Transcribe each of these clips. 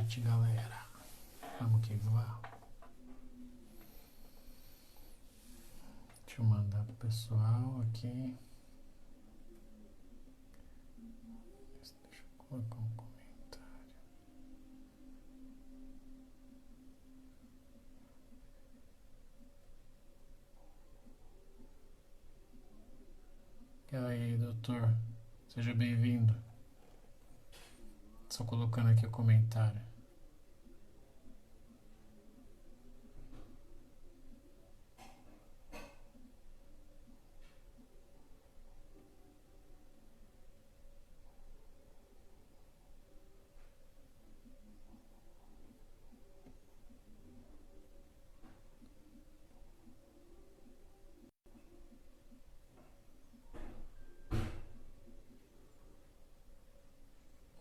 noite, galera. Vamos que vamos. Deixa eu mandar pro pessoal aqui. Deixa eu colocar um comentário. E aí, doutor? Seja bem-vindo. Só colocando aqui o comentário.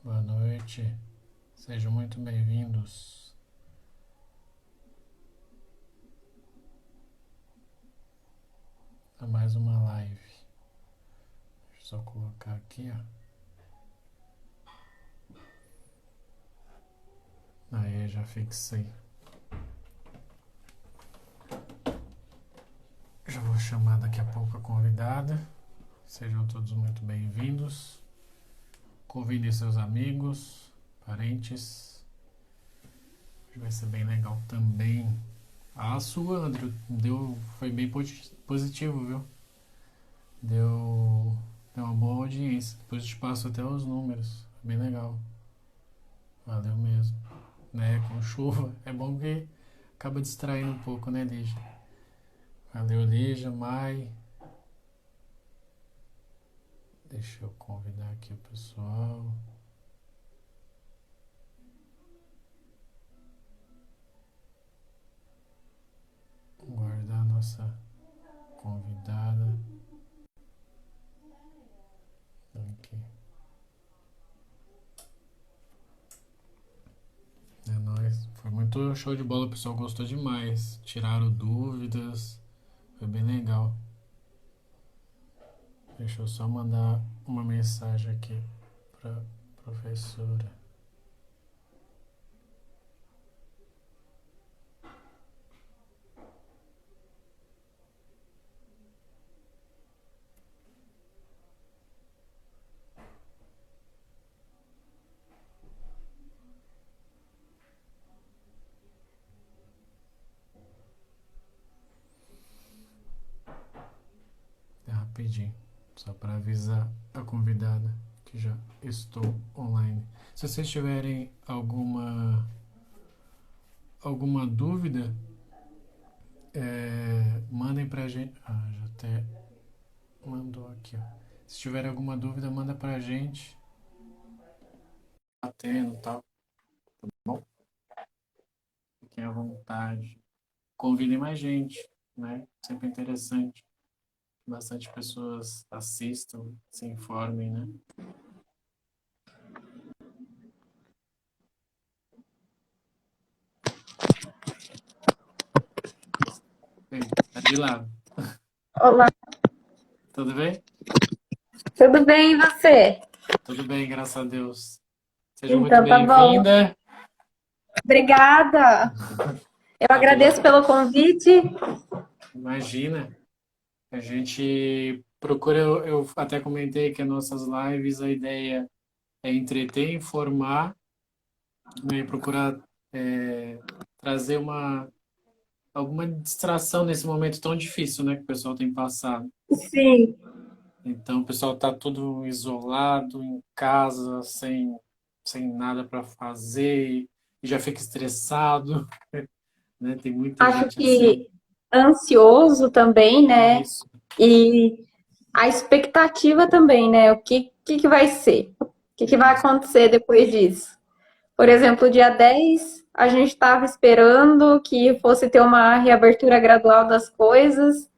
Boa noite. Sejam muito bem-vindos. A mais uma live. Deixa eu só colocar aqui, ó. Aí, já fixei. Já vou chamar daqui a pouco a convidada. Sejam todos muito bem-vindos. Convidem seus amigos, parentes. Hoje vai ser bem legal também. A sua, Andrew, foi bem positivo, viu? Deu uma boa audiência. Depois eu te passo até os números. Bem legal. Valeu mesmo. Né? Com chuva. É bom que acaba distraindo um pouco, né, Lígia? Valeu, Lígia, Mai. Deixa eu convidar aqui o pessoal. Guardar a nossa convidada. Aqui. É nóis. Foi muito show de bola, o pessoal gostou demais. Tiraram dúvidas. Foi bem legal. Deixa eu só mandar uma mensagem aqui pra professora. É rapidinho. Só para avisar a convidada que já estou online. Se vocês tiverem alguma dúvida, mandem pra gente. Ah, já até mandou aqui, ó. Se tiverem alguma dúvida, manda pra gente. Batendo e tal, tá bom? Fiquem à vontade. Convidem mais gente, né? Sempre interessante. Bastante pessoas assistam, se informem, né? Ei, tá de lado. Olá, Tudo bem? tudo bem e você? Tudo bem, graças a Deus. Seja muito Então tá bom. bem-vinda. Obrigada. Eu Tá tudo. agradeço pelo convite. Imagina. A gente procura, eu até comentei que as nossas lives, a ideia é entreter, informar, né, e procurar trazer alguma distração nesse momento tão difícil, né, que o pessoal tem passado. Sim, Então, o pessoal está tudo isolado, em casa, sem nada para fazer, e já fica estressado, né? Tem muita acho gente assim. que ansioso também, né? Isso. E a expectativa também, né? O que vai ser? O que vai Isso. acontecer depois disso? Por exemplo, dia 10, a gente estava esperando que fosse ter uma reabertura gradual das coisas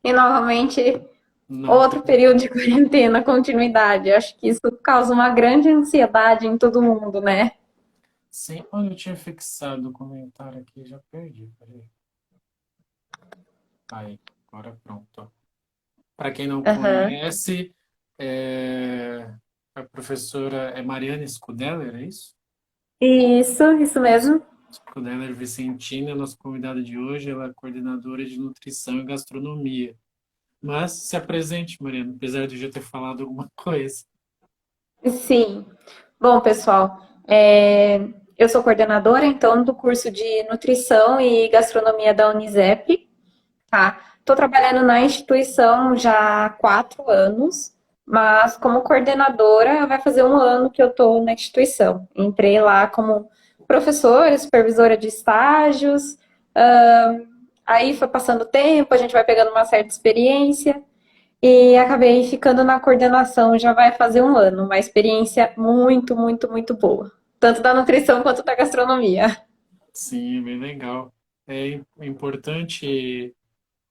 e novamente Não outro teve. período de quarentena, continuidade. Acho que isso causa uma grande ansiedade em todo mundo, né? Sim, olha, eu tinha fixado o comentário aqui, já perdi. Peraí. Aí, agora pronto. Para quem não Aham. conhece, a professora é Mariana Scudeller, é isso? Isso mesmo. Dela é Vicentina, nossa convidada de hoje, ela é coordenadora de nutrição e gastronomia. Mas se apresente, Mariana, apesar de eu já ter falado alguma coisa. Sim. Bom, pessoal, eu sou coordenadora, então, do curso de Nutrição e Gastronomia da Unisep, tá? Estou trabalhando na instituição já há 4 anos, mas como coordenadora vai fazer um ano que eu estou na instituição. Entrei lá como professora, supervisora de estágios, aí foi passando o tempo, a gente vai pegando uma certa experiência, e acabei ficando na coordenação já vai fazer um ano. Uma experiência muito, muito, muito boa. Tanto da nutrição quanto da gastronomia. Sim, é bem legal. É importante,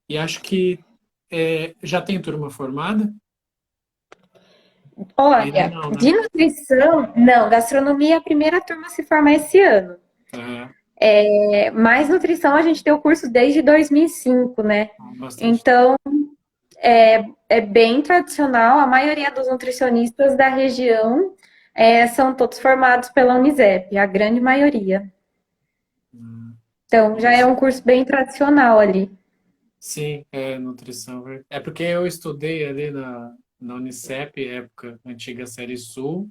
e acho que já tem turma formada? Ainda Olha, não, de né? nutrição, não, gastronomia a primeira turma se forma esse ano. Aham, Mais nutrição a gente tem o curso desde 2005, né? há bastante. Então, é bem tradicional. A maioria dos nutricionistas da região são todos formados pela Unisep, a grande maioria. Hum, Então, já é Isso. um curso bem tradicional ali. Sim, é nutrição. É porque eu estudei ali na Unicep, época antiga Série Sul,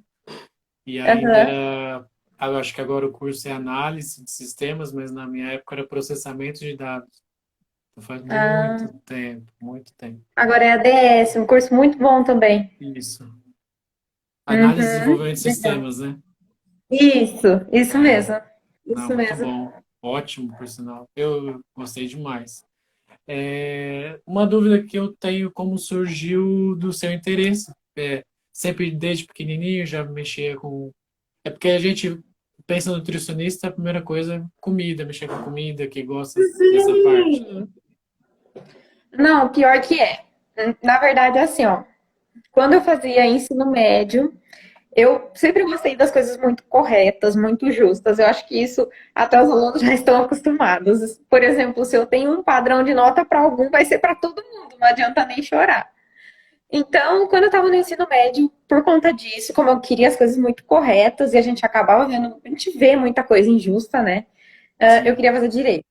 e ainda Aham. era. Eu acho que agora o curso é análise de sistemas, mas na minha época era processamento de dados. Então faz Ah, muito tempo, muito tempo. agora é ADS, um curso muito bom também. Isso. Análise e Uhum. desenvolvimento de Legal. sistemas, né? Isso É, mesmo. não, Isso muito mesmo. bom. Ótimo, por sinal. Eu gostei demais. Uma dúvida que eu tenho, como surgiu do seu interesse? Sempre desde pequenininho já mexia com. É porque a gente pensa no nutricionista, a primeira coisa é comida, mexer com comida, que gosta dessa parte. Sim. Não, pior que é. Na verdade, é assim, ó. Quando eu fazia ensino médio, eu sempre gostei das coisas muito corretas, muito justas. Eu acho que isso até os alunos já estão acostumados. Por exemplo, se eu tenho um padrão de nota para algum, vai ser para todo mundo, não adianta nem chorar. Então, quando eu estava no ensino médio, por conta disso, como eu queria as coisas muito corretas e a gente acabava vendo, a gente vê muita coisa injusta, né? Eu Sim. queria fazer direito.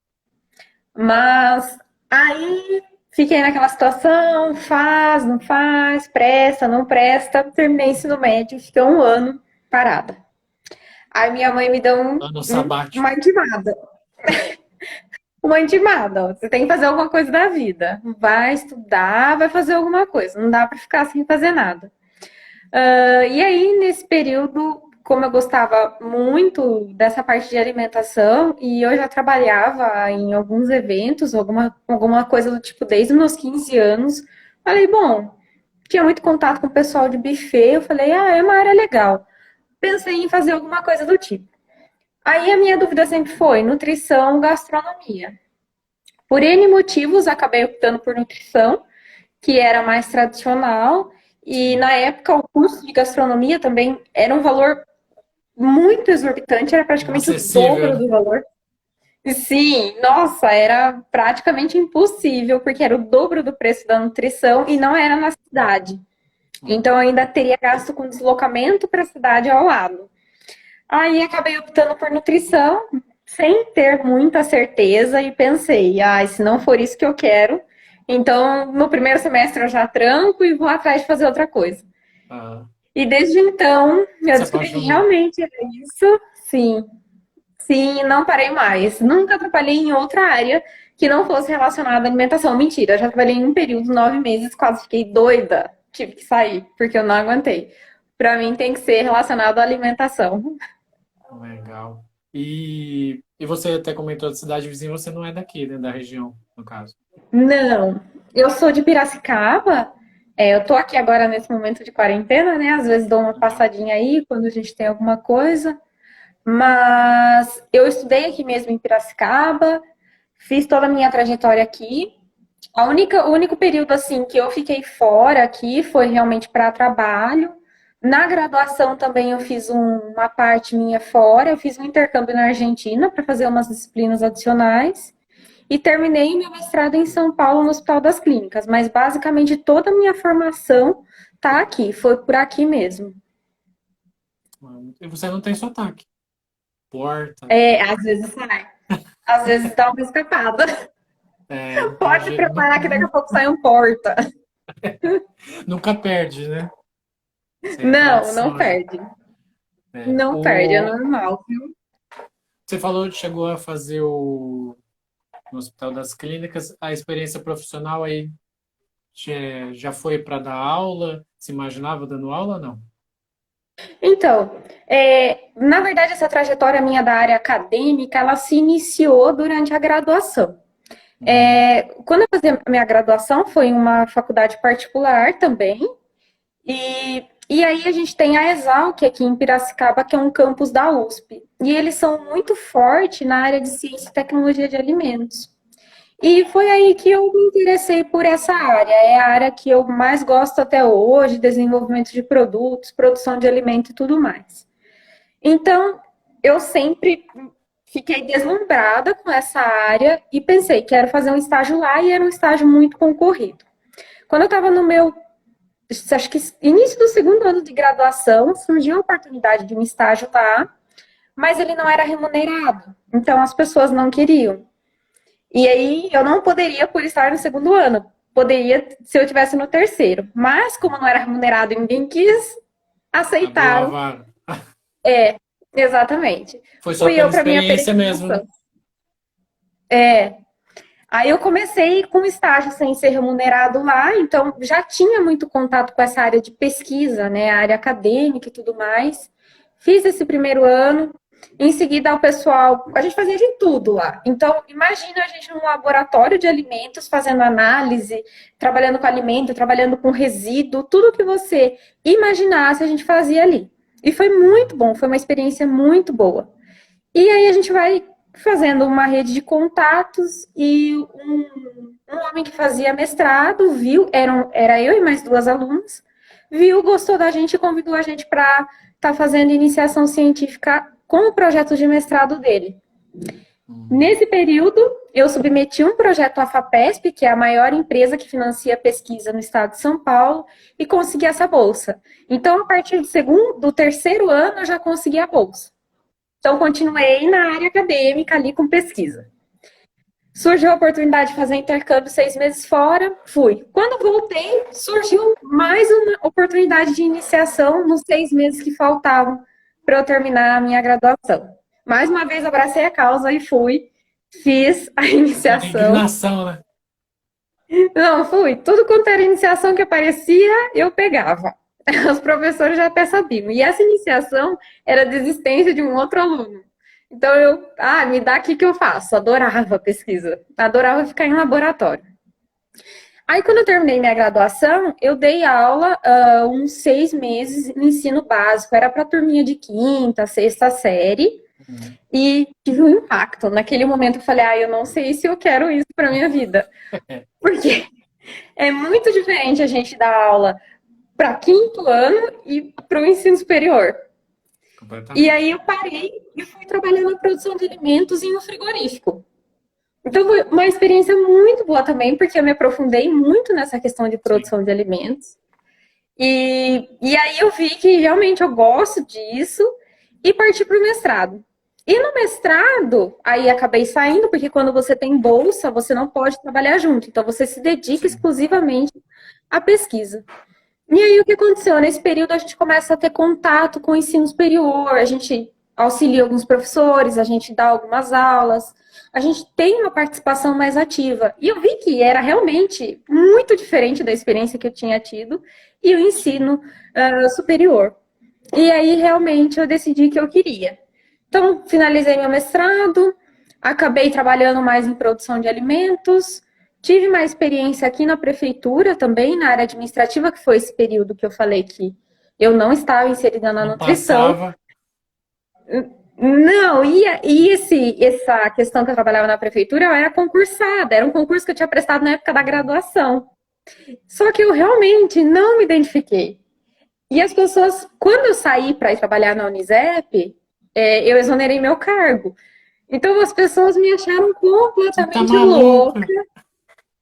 Mas aí fiquei naquela situação, faz, não faz, presta, não presta. Terminei o ensino médio, fiquei um ano parada. Aí minha mãe me deu Ano uma sabático. intimada. Uma intimada, ó, você tem que fazer alguma coisa da vida. Vai estudar, vai fazer alguma coisa. Não dá para ficar sem fazer nada. E aí, nesse período, como eu gostava muito dessa parte de alimentação, e eu já trabalhava em alguns eventos, alguma coisa do tipo desde os meus 15 anos, falei, bom, tinha muito contato com o pessoal de buffet, eu falei, é uma área legal. Pensei em fazer alguma coisa do tipo. Aí a minha dúvida sempre foi nutrição, gastronomia. Por N motivos, acabei optando por nutrição, que era mais tradicional, e Sim. na época o curso de gastronomia também era um valor muito exorbitante, era praticamente o Inacessível, dobro né? do valor. E sim, nossa, era praticamente impossível, porque era o dobro do preço da nutrição e não era na cidade. Então eu ainda teria gasto com deslocamento para a cidade ao lado. Aí acabei optando por nutrição, sem ter muita certeza, e pensei, se não for isso que eu quero, então no primeiro semestre eu já tranco e vou atrás de fazer outra coisa. Ah, E desde então eu se descobri que apaixonou. realmente era isso. Sim, sim, não parei mais. Nunca trabalhei em outra área que não fosse relacionada à alimentação. Mentira, eu já trabalhei em um período, 9 meses, quase fiquei doida. Tive que sair, porque eu não aguentei. Para mim tem que ser relacionado à alimentação. Legal. E você até comentou da cidade vizinha, você não é daqui, né? Da região, no caso. Não, eu sou de Piracicaba. Eu tô aqui agora nesse momento de quarentena, né? Às vezes dou uma Legal. passadinha aí quando a gente tem alguma coisa. Mas eu estudei aqui mesmo em Piracicaba, fiz toda a minha trajetória aqui. O único período assim que eu fiquei fora aqui foi realmente para trabalho. Na graduação também eu fiz uma parte minha fora, eu fiz um intercâmbio na Argentina para fazer umas disciplinas adicionais e terminei meu mestrado em São Paulo no Hospital das Clínicas, mas basicamente toda a minha formação tá aqui, foi por aqui mesmo. E você não tem sotaque. porta. Às vezes sai. Às vezes dá uma escapada. Pode se preparar que daqui a pouco sai um porta. Nunca perde, né? Sem Não, não tradição. perde. Não perde, é normal. Você falou que chegou a fazer no Hospital das Clínicas, a experiência profissional aí já foi para dar aula? Se imaginava dando aula ou não? Então, na verdade, essa trajetória minha da área acadêmica, ela se iniciou durante a graduação. Quando eu fazia a minha graduação, foi em uma faculdade particular também, e aí a gente tem a Exalc aqui em Piracicaba, que é um campus da USP, e eles são muito fortes na área de ciência e tecnologia de alimentos. E foi aí que eu me interessei por essa área. É a área que eu mais gosto até hoje, desenvolvimento de produtos, produção de alimento e tudo mais. Então, eu sempre fiquei deslumbrada com essa área e pensei, quero fazer um estágio lá, e era um estágio muito concorrido. Quando eu estava no meu, acho que início do segundo ano de graduação, surgiu a oportunidade de um estágio lá, mas ele não era remunerado, então as pessoas não queriam. E aí eu não poderia por estar no segundo ano. Poderia se eu estivesse no terceiro. Mas como não era remunerado e ninguém quis, Abriu a aceitaram. vaga. Exatamente. Foi só Fui eu pela para minha experiência mesmo, né? peregrinação. Aí eu comecei com estágio sem ser remunerado lá, então já tinha muito contato com essa área de pesquisa, né, a área acadêmica e tudo mais. Fiz esse primeiro ano, em seguida o pessoal, a gente fazia de tudo lá. Então, imagina a gente num laboratório de alimentos, fazendo análise, trabalhando com alimento, trabalhando com resíduo, tudo que você imaginasse a gente fazia ali. E foi muito bom, foi uma experiência muito boa. E aí a gente vai fazendo uma rede de contatos e um homem que fazia mestrado viu, era eu e mais duas alunas, viu, gostou da gente e convidou a gente para estar fazendo iniciação científica com o projeto de mestrado dele. Nesse período, eu submeti um projeto à FAPESP, que é a maior empresa que financia pesquisa no estado de São Paulo, e consegui essa bolsa. Então, a partir do terceiro ano, eu já consegui a bolsa. Então, continuei na área acadêmica ali com pesquisa. Surgiu a oportunidade de fazer intercâmbio 6 meses fora, fui. Quando voltei, surgiu mais uma oportunidade de iniciação nos 6 meses que faltavam para eu terminar a minha graduação. Mais uma vez, abracei a causa e fui, fiz a iniciação. Indignação, né? Não, fui. Tudo quanto era iniciação que aparecia, eu pegava. Os professores já até sabiam. E essa iniciação era a desistência de um outro aluno. Então me dá aqui que eu faço. Adorava pesquisa. Adorava ficar em laboratório. Aí, quando eu terminei minha graduação, eu dei aula uns 6 meses no ensino básico. Era para turminha de quinta, sexta série. E tive um impacto. Naquele momento eu falei, eu não sei se eu quero isso para minha vida. Porque é muito diferente a gente dar aula para quinto ano e para o ensino superior. E aí eu parei e fui trabalhar na produção de alimentos em um frigorífico. Então foi uma experiência muito boa também, porque eu me aprofundei muito nessa questão de produção de alimentos. E aí eu vi que realmente eu gosto disso e parti para o mestrado. E no mestrado, aí acabei saindo, porque quando você tem bolsa, você não pode trabalhar junto. Então você se dedica exclusivamente à pesquisa. E aí o que aconteceu? Nesse período a gente começa a ter contato com o ensino superior, a gente auxilia alguns professores, a gente dá algumas aulas, a gente tem uma participação mais ativa. E eu vi que era realmente muito diferente da experiência que eu tinha tido e o ensino superior. E aí realmente eu decidi que eu queria. Então, finalizei meu mestrado, acabei trabalhando mais em produção de alimentos. Tive uma experiência aqui na prefeitura também, na área administrativa, que foi esse período que eu falei que eu não estava inserida na nutrição. Passava. Não, essa questão que eu trabalhava na prefeitura, eu era concursada, era um concurso que eu tinha prestado na época da graduação. Só que eu realmente não me identifiquei. E as pessoas, quando eu saí para ir trabalhar na Unisep, eu exonerei meu cargo. Então as pessoas me acharam completamente louca.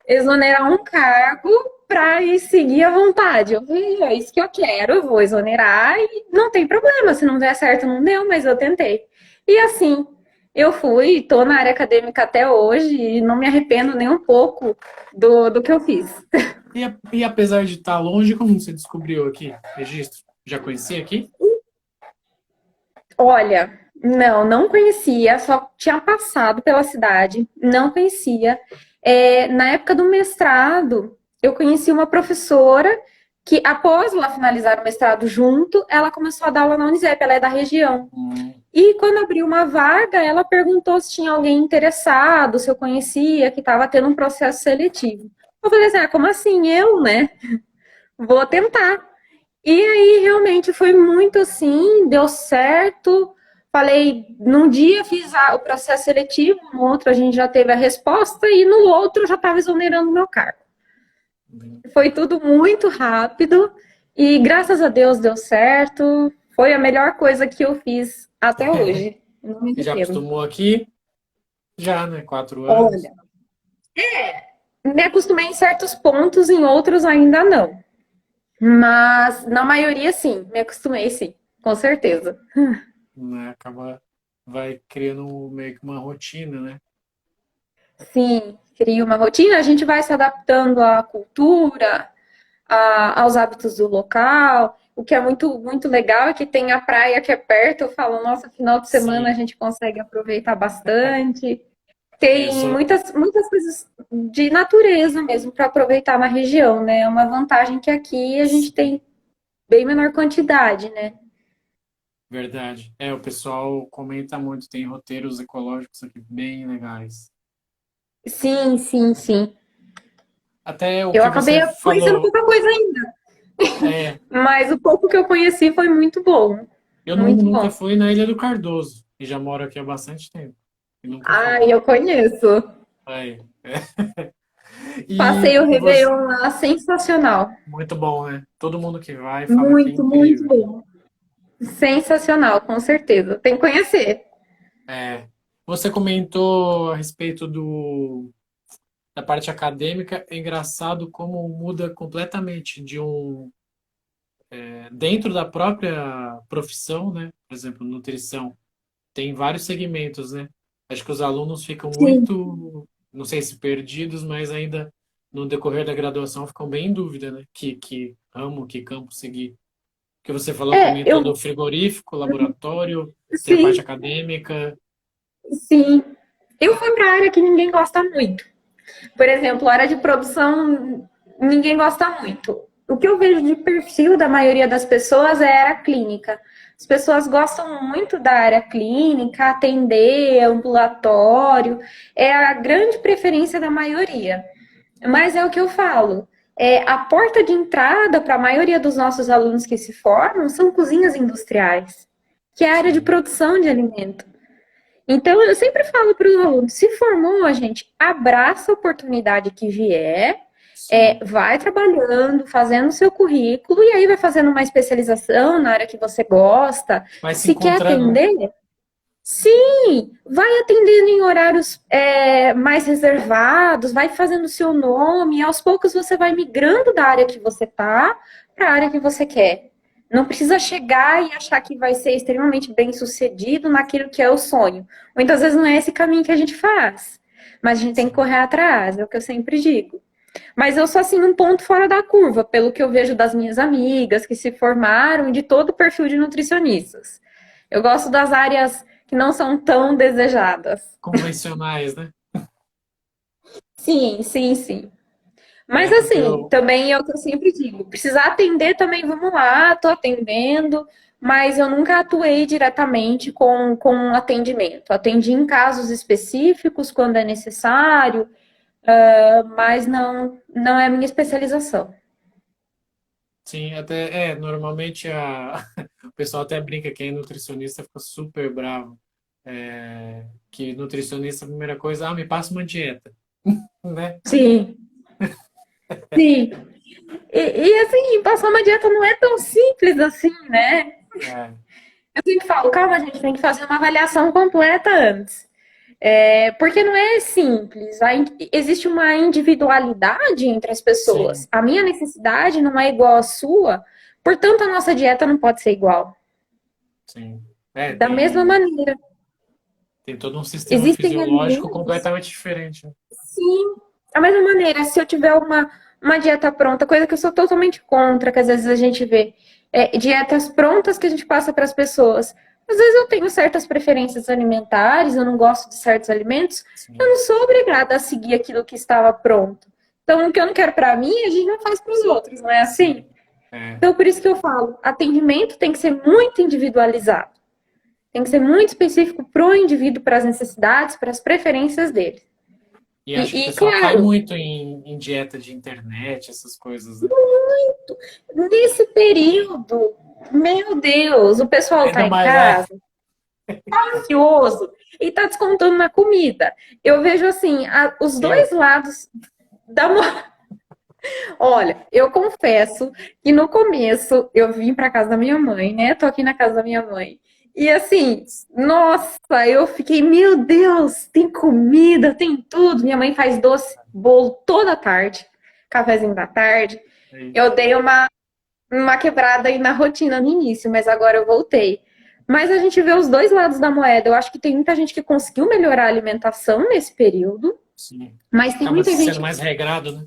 exonerar um cargo para ir seguir à vontade. Eu falei, é isso que eu quero, eu vou exonerar e não tem problema, se não der certo, não deu, mas eu tentei. E assim, eu fui, estou na área acadêmica até hoje e não me arrependo nem um pouco do que eu fiz. E apesar de estar longe, como você descobriu aqui? Registro? Já conhecia aqui? Olha, não conhecia, só tinha passado pela cidade, não conhecia. Na época do mestrado, eu conheci uma professora que, após ela finalizar o mestrado junto, ela começou a dar aula na Unisep, ela é da região. E quando abriu uma vaga, ela perguntou se tinha alguém interessado, se eu conhecia, que estava tendo um processo seletivo. Eu falei assim, como assim? Eu, né? Vou tentar. E aí, realmente, foi muito assim, deu certo. Falei, num dia fiz o processo seletivo, no outro a gente já teve a resposta, e no outro eu já estava exonerando o meu cargo. Foi tudo muito rápido, e graças a Deus deu certo. Foi a melhor coisa que eu fiz até hoje. Não me E já arrependo. acostumou aqui? Já, né? 4 anos. Olha, me acostumei em certos pontos, em outros ainda não. Mas na maioria, sim, me acostumei, sim, com certeza. Né? Vai criando meio que uma rotina, né? Sim, cria uma rotina, a gente vai se adaptando à cultura, aos hábitos do local. O que é muito, muito legal é que tem a praia que é perto. Eu falo, nossa, final de semana a Sim. gente consegue aproveitar bastante. Eu Tem sou, muitas, muitas coisas de natureza mesmo para aproveitar na região, né? É uma vantagem que aqui a gente tem bem menor quantidade, né? verdade. O pessoal comenta muito, tem roteiros ecológicos aqui bem legais. Sim, sim, sim. Até o Eu que acabei você conhecendo falou, pouca coisa ainda, é, mas o pouco que eu conheci foi muito bom. eu Muito nunca bom. fui na Ilha do Cardoso, e já moro aqui há bastante tempo, e nunca fui. Ai, eu conheço. Aí. E Passei o você, Réveillon lá, sensacional. muito bom, né? Todo mundo que vai fala que é Muito, muito incrível. bom. Sensacional, com certeza. Tem que conhecer. É, você comentou a respeito da parte acadêmica. É engraçado como muda completamente dentro da própria profissão, né? Por exemplo, nutrição. Tem vários segmentos, né? Acho que os alunos ficam Sim. muito, não sei se perdidos, mas ainda no decorrer da graduação ficam bem em dúvida, né? Que ramo, que campo seguir. Que você falou, comentou Eu, do frigorífico, laboratório, tem a parte sim, acadêmica. sim. Eu fui para a área que ninguém gosta muito. Por exemplo, a área de produção, ninguém gosta muito. O que eu vejo de perfil da maioria das pessoas é a área clínica. As pessoas gostam muito da área clínica, atender, ambulatório, é a grande preferência da maioria. Mas é o que eu falo. A porta de entrada para a maioria dos nossos alunos que se formam são cozinhas industriais, que é a área de Sim, produção de alimento. Então, eu sempre falo para os alunos: se formou, a gente abraça a oportunidade que vier, sim. vai trabalhando, fazendo seu currículo, e aí vai fazendo uma especialização na área que você gosta. Vai se Se quer encontrando. atender, sim, vai atendendo em horários mais reservados, vai fazendo o seu nome, e aos poucos você vai migrando da área que você tá para a área que você quer. Não precisa chegar e achar que vai ser extremamente bem sucedido naquilo que é o sonho. Muitas vezes não é esse caminho que a gente faz, mas a gente tem que Sim. correr atrás, é o que eu sempre digo. Mas eu sou assim um ponto fora da curva, pelo que eu vejo das minhas amigas que se formaram e de todo o perfil de nutricionistas. Eu gosto das áreas que não são tão desejadas. Convencionais, né? Sim, sim, sim. Mas Porque assim, eu, também é o que eu sempre digo, precisar atender também, vamos lá, tô atendendo, mas eu nunca atuei diretamente com atendimento. Atendi em casos específicos, quando é necessário, mas não é a minha especialização. sim, normalmente o pessoal até brinca que é nutricionista fica super bravo. Que nutricionista, a primeira coisa, me passa uma dieta, né? Sim, sim. E assim, passar uma dieta não é tão simples assim, né? É, Eu sempre falo, calma, a gente tem que fazer uma avaliação completa antes. Porque não é simples. Existe uma individualidade entre as pessoas. Sim, A minha necessidade não é igual à sua, portanto, a nossa dieta não pode ser igual. sim. Da mesma maneira, Tem todo um sistema existem fisiológico alimentos, completamente diferente, né? sim, da mesma maneira, se eu tiver uma dieta pronta, coisa que eu sou totalmente contra, que às vezes a gente vê, dietas prontas que a gente passa para as pessoas. Às vezes eu tenho certas preferências alimentares, eu não gosto de certos alimentos, eu Sim, não sou obrigada a seguir aquilo que estava pronto. Então, o que eu não quero para mim, a gente não faz para os outros, não é assim? sim. É. Então, por isso que eu falo, atendimento tem que ser muito individualizado. Tem que ser muito específico para o indivíduo, para as necessidades, para as preferências dele. E acho que o pessoal cai Claro, muito em dieta de internet, essas coisas, né? nesse período, meu Deus, o pessoal tá Ainda em mais, casa, ansioso, e tá descontando na comida. Eu vejo assim, os dois eu. lados da Olha, eu confesso que no começo eu vim para casa da minha mãe, né? Tô aqui na casa da minha mãe. E assim, nossa, eu fiquei, meu Deus, tem comida, tem tudo. Minha mãe faz doce, bolo toda tarde, cafezinho da tarde. Aí. Eu dei uma quebrada aí na rotina no início, mas agora eu voltei. Mas a gente vê os dois lados da moeda. Eu acho que tem muita gente que conseguiu melhorar a alimentação nesse período, Sim. mas tem Acaba muita sendo gente. mais regrado, né?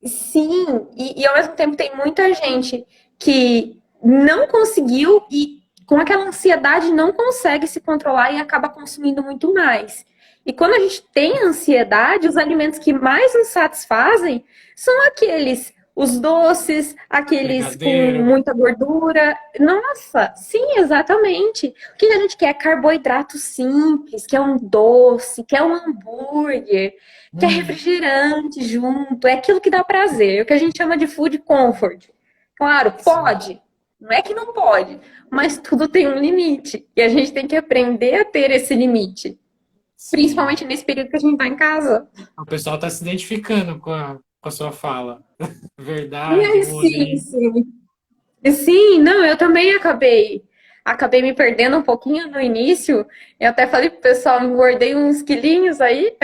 Sim, e ao mesmo tempo tem muita gente que não conseguiu e com aquela ansiedade não consegue se controlar e acaba consumindo muito mais. E quando a gente tem ansiedade, os alimentos que mais nos satisfazem são aqueles, os doces, aqueles com Brigadeiro. muita gordura. Nossa, sim, exatamente. O que a gente quer? Carboidrato simples, que é um doce, que é um hambúrguer, que é Hum, refrigerante junto, é aquilo que dá prazer, é o que a gente chama de food comfort. Claro, sim, pode, não é que não pode, mas tudo tem um limite e a gente tem que aprender a ter esse limite, sim. principalmente nesse período que a gente está em casa. O pessoal está se identificando com a sua fala. Verdade, Mas muda sim, aí. sim. Sim, não, eu também acabei me perdendo um pouquinho no início. Eu até falei pro pessoal, engordei uns quilinhos aí,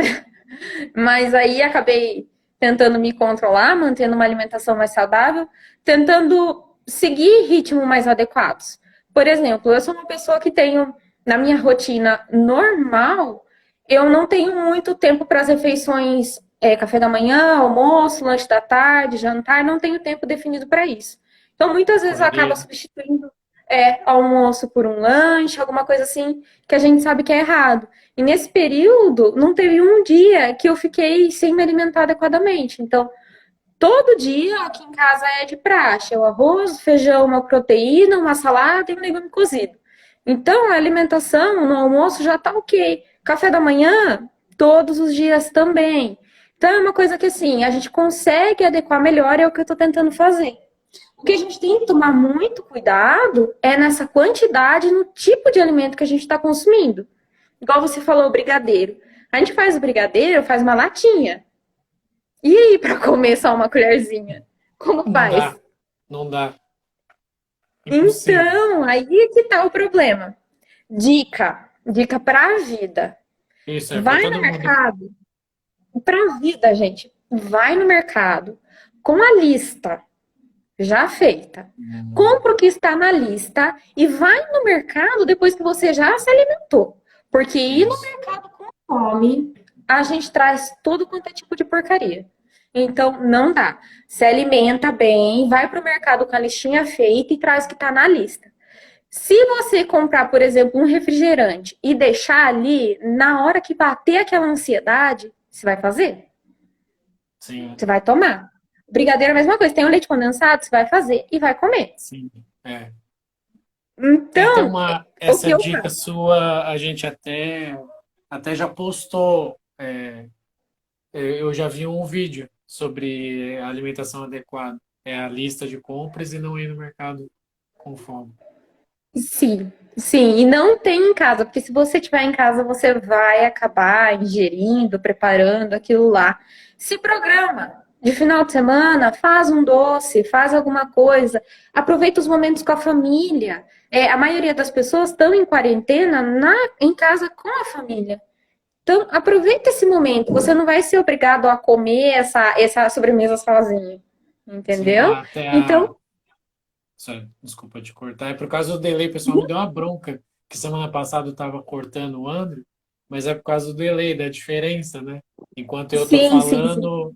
mas aí acabei tentando me controlar, mantendo uma alimentação mais saudável, tentando seguir ritmos mais adequados. Por exemplo, eu sou uma pessoa que tenho, na minha rotina normal, eu não tenho muito tempo para as refeições, café da manhã, almoço, lanche da tarde, jantar, não tenho tempo definido para isso. Então, muitas vezes acaba Correria, né? substituindo almoço por um lanche, alguma coisa assim, que a gente sabe que é errado. E nesse período, não teve um dia que eu fiquei sem me alimentar adequadamente. Então, todo dia aqui em casa é de praxe: é o arroz, feijão, uma proteína, uma salada e um legume cozido. Então, a alimentação no almoço já tá ok. Café da manhã, todos os dias também. Então, é uma coisa que, assim, a gente consegue adequar melhor, é o que eu tô tentando fazer. O que a gente tem que tomar muito cuidado é nessa quantidade, no tipo de alimento que a gente está consumindo. Igual você falou, o brigadeiro. A gente faz o brigadeiro, faz uma latinha. E aí, para comer só uma colherzinha? Como Não faz? dá, não dá. Impossível. Então, aí é que tá o problema. Dica para a vida. Isso é para Vai no todo mundo. mercado, para a vida, gente. Vai no mercado com a lista já feita. Hum, Compra o que está na lista e vai no mercado depois que você já se alimentou. Porque ir no isso. mercado com fome, a gente traz todo quanto é tipo de porcaria. Então, não dá. Se alimenta bem, vai para o mercado com a listinha feita e traz o que está na lista. Se você comprar, por exemplo, um refrigerante e deixar ali, na hora que bater aquela ansiedade, você vai fazer? Sim, Você vai tomar. Brigadeiro é a mesma coisa. Tem o leite condensado, você vai fazer e vai comer. sim. É. Tem até Então, o que essa eu dica faço? sua, a gente até já postou. Eu já vi um vídeo sobre alimentação adequada. É a lista de compras e não ir no mercado com fome. Sim, sim. E não tem em casa, porque se você tiver em casa, você vai acabar ingerindo, preparando aquilo lá. Se programa. De final de semana, faz um doce, faz alguma coisa. Aproveita os momentos com a família. A maioria das pessoas estão em quarentena em casa com a família. Então, aproveita esse momento. Você não vai ser obrigado a comer essa sobremesa sozinho. Sim, Entendeu? Então, desculpa te cortar. É por causa do delay, o pessoal me deu uma bronca, que semana passada eu estava cortando o André, mas é por causa do delay, da diferença, né? Enquanto eu estou sim, sim, sim. falando,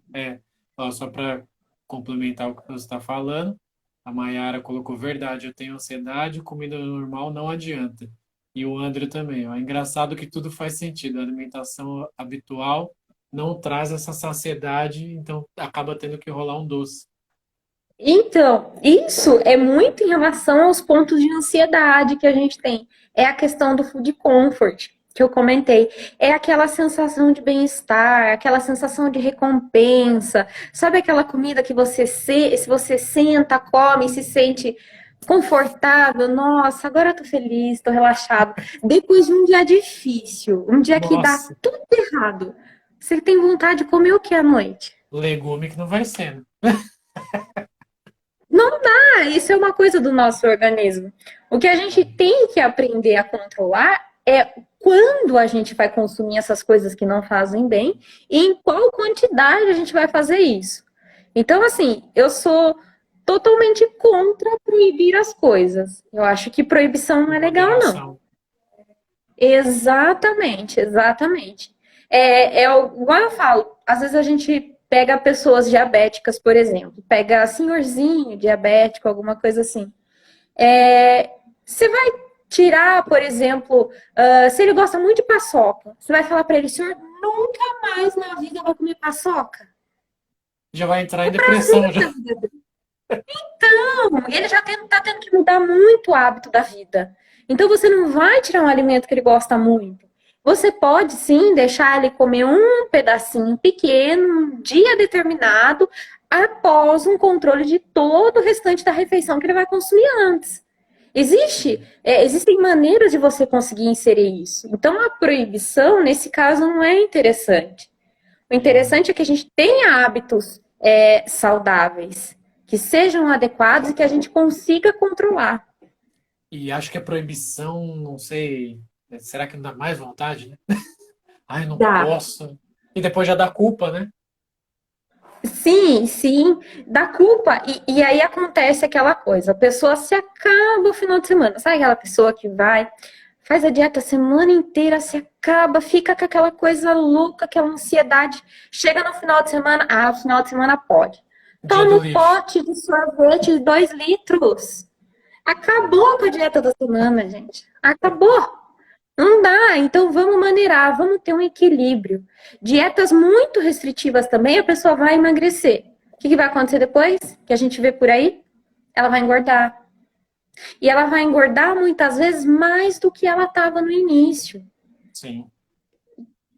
ó, só para complementar o que você está falando, a Mayara colocou verdade, eu tenho ansiedade, comida normal não adianta. E o André também. Ó. É engraçado que tudo faz sentido. A alimentação habitual não traz essa saciedade, então acaba tendo que rolar um doce. Então, isso é muito em relação aos pontos de ansiedade que a gente tem. É a questão do food comfort, que eu comentei. É aquela sensação de bem-estar, aquela sensação de recompensa. Sabe aquela comida que se você senta, come e se sente confortável? Nossa, agora eu tô feliz, tô relaxado. Depois de um dia difícil, um dia que dá Nossa, tudo errado, você tem vontade de comer o que à noite? legume que não vai ser, né? Não dá, isso é uma coisa do nosso organismo. O que a gente tem que aprender a controlar é quando a gente vai consumir essas coisas que não fazem bem e em qual quantidade a gente vai fazer isso. Então, assim, eu sou totalmente contra proibir as coisas. Eu acho que proibição não Com é legal, não. moderação. Exatamente, exatamente. Igual eu falo, às vezes a gente pega pessoas diabéticas, por exemplo, pega senhorzinho diabético, alguma coisa assim. Você vai tirar, por exemplo, se ele gosta muito de paçoca, você vai falar para ele, senhor, nunca mais na vida vai comer paçoca. Já vai entrar É em para depressão já. sempre. Não, ele já está tendo que mudar muito o hábito da vida. Então você não vai tirar um alimento que ele gosta muito. Você pode sim deixar ele comer um pedacinho pequeno, um dia determinado, após um controle de todo o restante da refeição que ele vai consumir antes. Existem maneiras de você conseguir inserir isso. Então a proibição, nesse caso, não é interessante. O interessante é que a gente tenha hábitos saudáveis, que sejam adequados e que a gente consiga controlar. E acho que a proibição, não sei, será que não dá mais vontade, né? Ai, não Dá. posso. E depois já dá culpa, né? Sim, sim, dá culpa. E aí acontece aquela coisa, a pessoa se acaba o final de semana. Sabe aquela pessoa que vai, faz a dieta a semana inteira, se acaba, fica com aquela coisa louca, aquela ansiedade. Chega no final de semana, no final de semana pode. Dia Toma do um lixo. pote de sorvete de 2 litros. Acabou com a dieta da semana, gente. Acabou. Não dá, então vamos maneirar, vamos ter um equilíbrio. Dietas muito restritivas também, a pessoa vai emagrecer. O que vai acontecer depois? Que a gente vê por aí? Ela vai engordar. E ela vai engordar muitas vezes mais do que ela estava no início. Sim.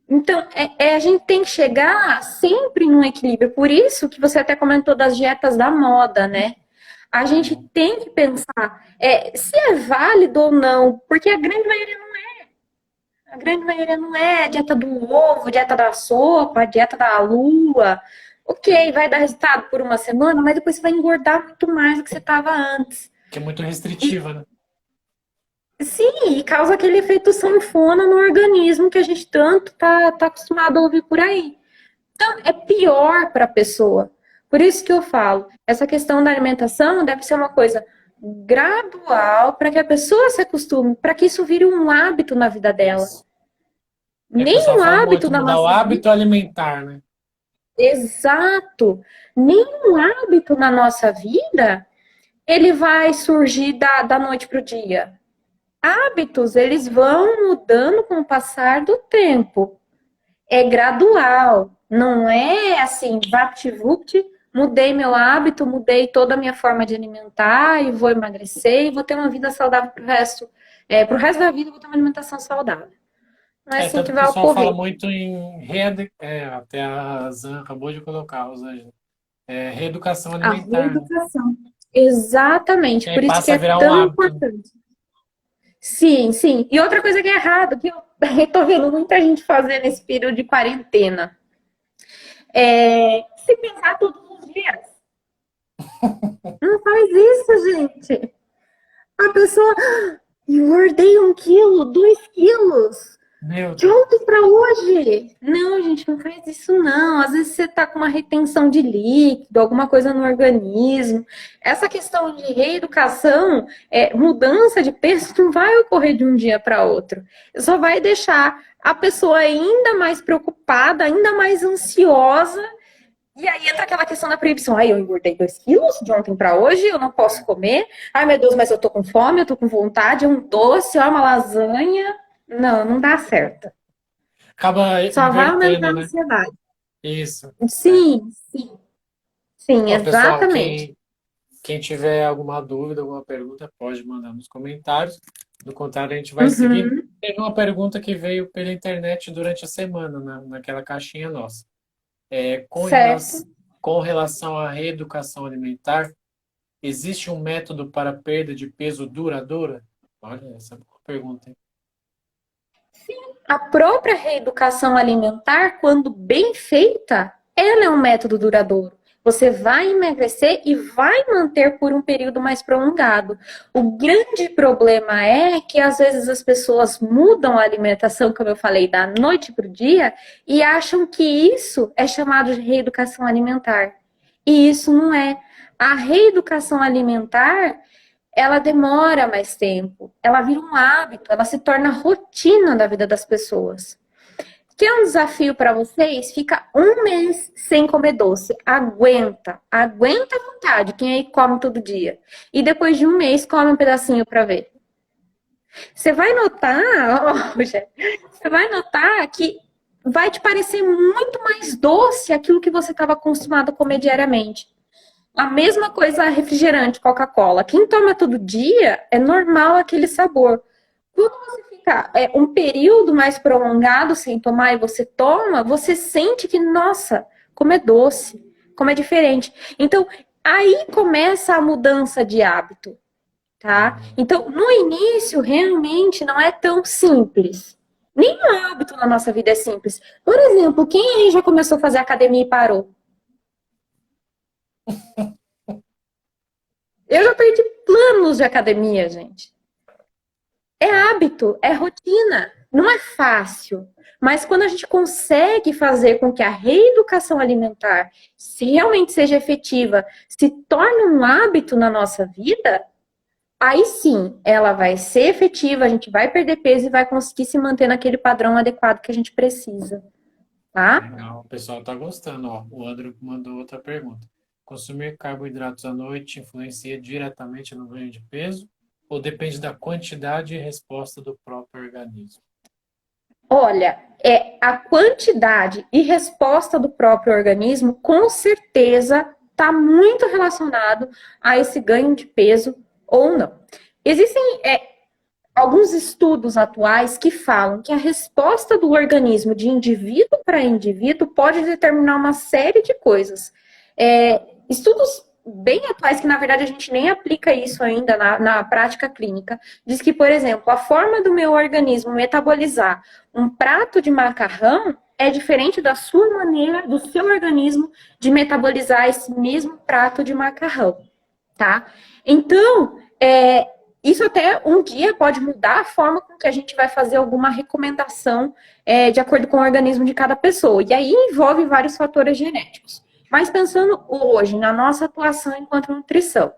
Então, a gente tem que chegar sempre num equilíbrio. Por isso que você até comentou das dietas da moda, né? A gente tem que pensar se é válido ou não, porque a grande maioria não é. A grande maioria não é a dieta do ovo, dieta da sopa, dieta da lua. Ok, vai dar resultado por uma semana, mas depois você vai engordar muito mais do que você estava antes. Que é muito E restritiva, né? sim, e causa aquele efeito sanfona no organismo que a gente tanto tá acostumado a ouvir por aí. Então, é pior para a pessoa. Por isso que eu falo, essa questão da alimentação deve ser uma coisa gradual para que a pessoa se acostume, para que isso vire um hábito na vida dela. Isso. É que o pessoal Nenhum fala hábito muito, na mudar o nossa hábito vida. alimentar, né? Exato. Nenhum hábito na nossa vida ele vai surgir da noite para o dia. Hábitos, eles vão mudando com o passar do tempo. É gradual. Não é assim, vapt-vupt, mudei meu hábito, mudei toda a minha forma de alimentar e vou emagrecer e vou ter uma vida saudável pro resto da vida eu vou ter uma alimentação saudável. Não é assim Tanto que que o vai pessoal fala ocorrer. muito em até a Zan acabou de colocar, Rosângela, reeducação A alimentar, né? reeducação. Exatamente, E aí por isso que passa a é virar um tão hábito, né? importante. Sim, sim. E outra coisa que é errado, que eu tô vendo muita gente fazer nesse período de quarentena, se pensar todos os dias. Não faz isso, gente. A pessoa, engordei 1 quilo, 2 quilos. Meu De Deus. ontem para hoje. Não, gente, não faz isso não. Às vezes você tá com uma retenção de líquido, alguma coisa no organismo. Essa questão de reeducação, mudança de peso, não vai ocorrer de um dia para outro. Só vai deixar a pessoa ainda mais preocupada, ainda mais ansiosa. E aí entra aquela questão da proibição. Ai, eu engordei 2 quilos de ontem para hoje, eu não posso comer. Ai, meu Deus, mas eu tô com fome, eu tô com vontade, é um doce, é uma lasanha. Não, não dá certo. Acaba Só vai invertendo, aumentar a né? ansiedade. Isso. É. Sim, sim, sim, Ó, pessoal, exatamente. quem tiver alguma dúvida, alguma pergunta, pode mandar nos comentários. Do contrário, a gente vai seguindo. Uhum, Teve uma pergunta que veio pela internet durante a semana, naquela caixinha nossa. certo. Com relação à reeducação alimentar, existe um método para perda de peso duradoura? Olha, essa é uma boa pergunta, hein? A própria reeducação alimentar, quando bem feita, ela é um método duradouro. Você vai emagrecer e vai manter por um período mais prolongado. O grande problema é que às vezes as pessoas mudam a alimentação, como eu falei, da noite para o dia e acham que isso é chamado de reeducação alimentar. E isso não é. A reeducação alimentar ela demora mais tempo, ela vira um hábito, ela se torna rotina da vida das pessoas. Que é um desafio para vocês? Fica 1 mês sem comer doce. Aguenta a vontade. Quem aí come todo dia? E depois de 1 mês, come um pedacinho para ver. Você vai notar, você vai notar que vai te parecer muito mais doce aquilo que você estava acostumado a comer diariamente. A mesma coisa refrigerante, Coca-Cola. Quem toma todo dia é normal aquele sabor. Quando você fica um período mais prolongado sem tomar e você toma, você sente que, nossa, como é doce, como é diferente. Então, aí começa a mudança de hábito, tá? Então, no início, realmente não é tão simples. Nenhum hábito na nossa vida é simples. Por exemplo, quem aí já começou a fazer academia e parou? Eu já perdi planos de academia, gente. É hábito, é rotina, não é fácil. Mas quando a gente consegue fazer com que a reeducação alimentar realmente seja efetiva, se torne um hábito na nossa vida, aí sim ela vai ser efetiva, a gente vai perder peso e vai conseguir se manter naquele padrão adequado que a gente precisa, tá? Legal, o pessoal está gostando, ó. O André mandou outra pergunta. Consumir carboidratos à noite influencia diretamente no ganho de peso ou depende da quantidade e resposta do próprio organismo? Olha, a quantidade e resposta do próprio organismo, com certeza, está muito relacionado a esse ganho de peso ou não. Existem alguns estudos atuais que falam que a resposta do organismo de indivíduo para indivíduo pode determinar uma série de coisas. Estudos bem atuais, que na verdade a gente nem aplica isso ainda na prática clínica, diz que, por exemplo, a forma do meu organismo metabolizar um prato de macarrão é diferente da sua maneira, do seu organismo, de metabolizar esse mesmo prato de macarrão, tá? Então, isso até um dia pode mudar a forma com que a gente vai fazer alguma recomendação de acordo com o organismo de cada pessoa. E aí envolve vários fatores genéticos. Mas pensando hoje na nossa atuação enquanto nutrição,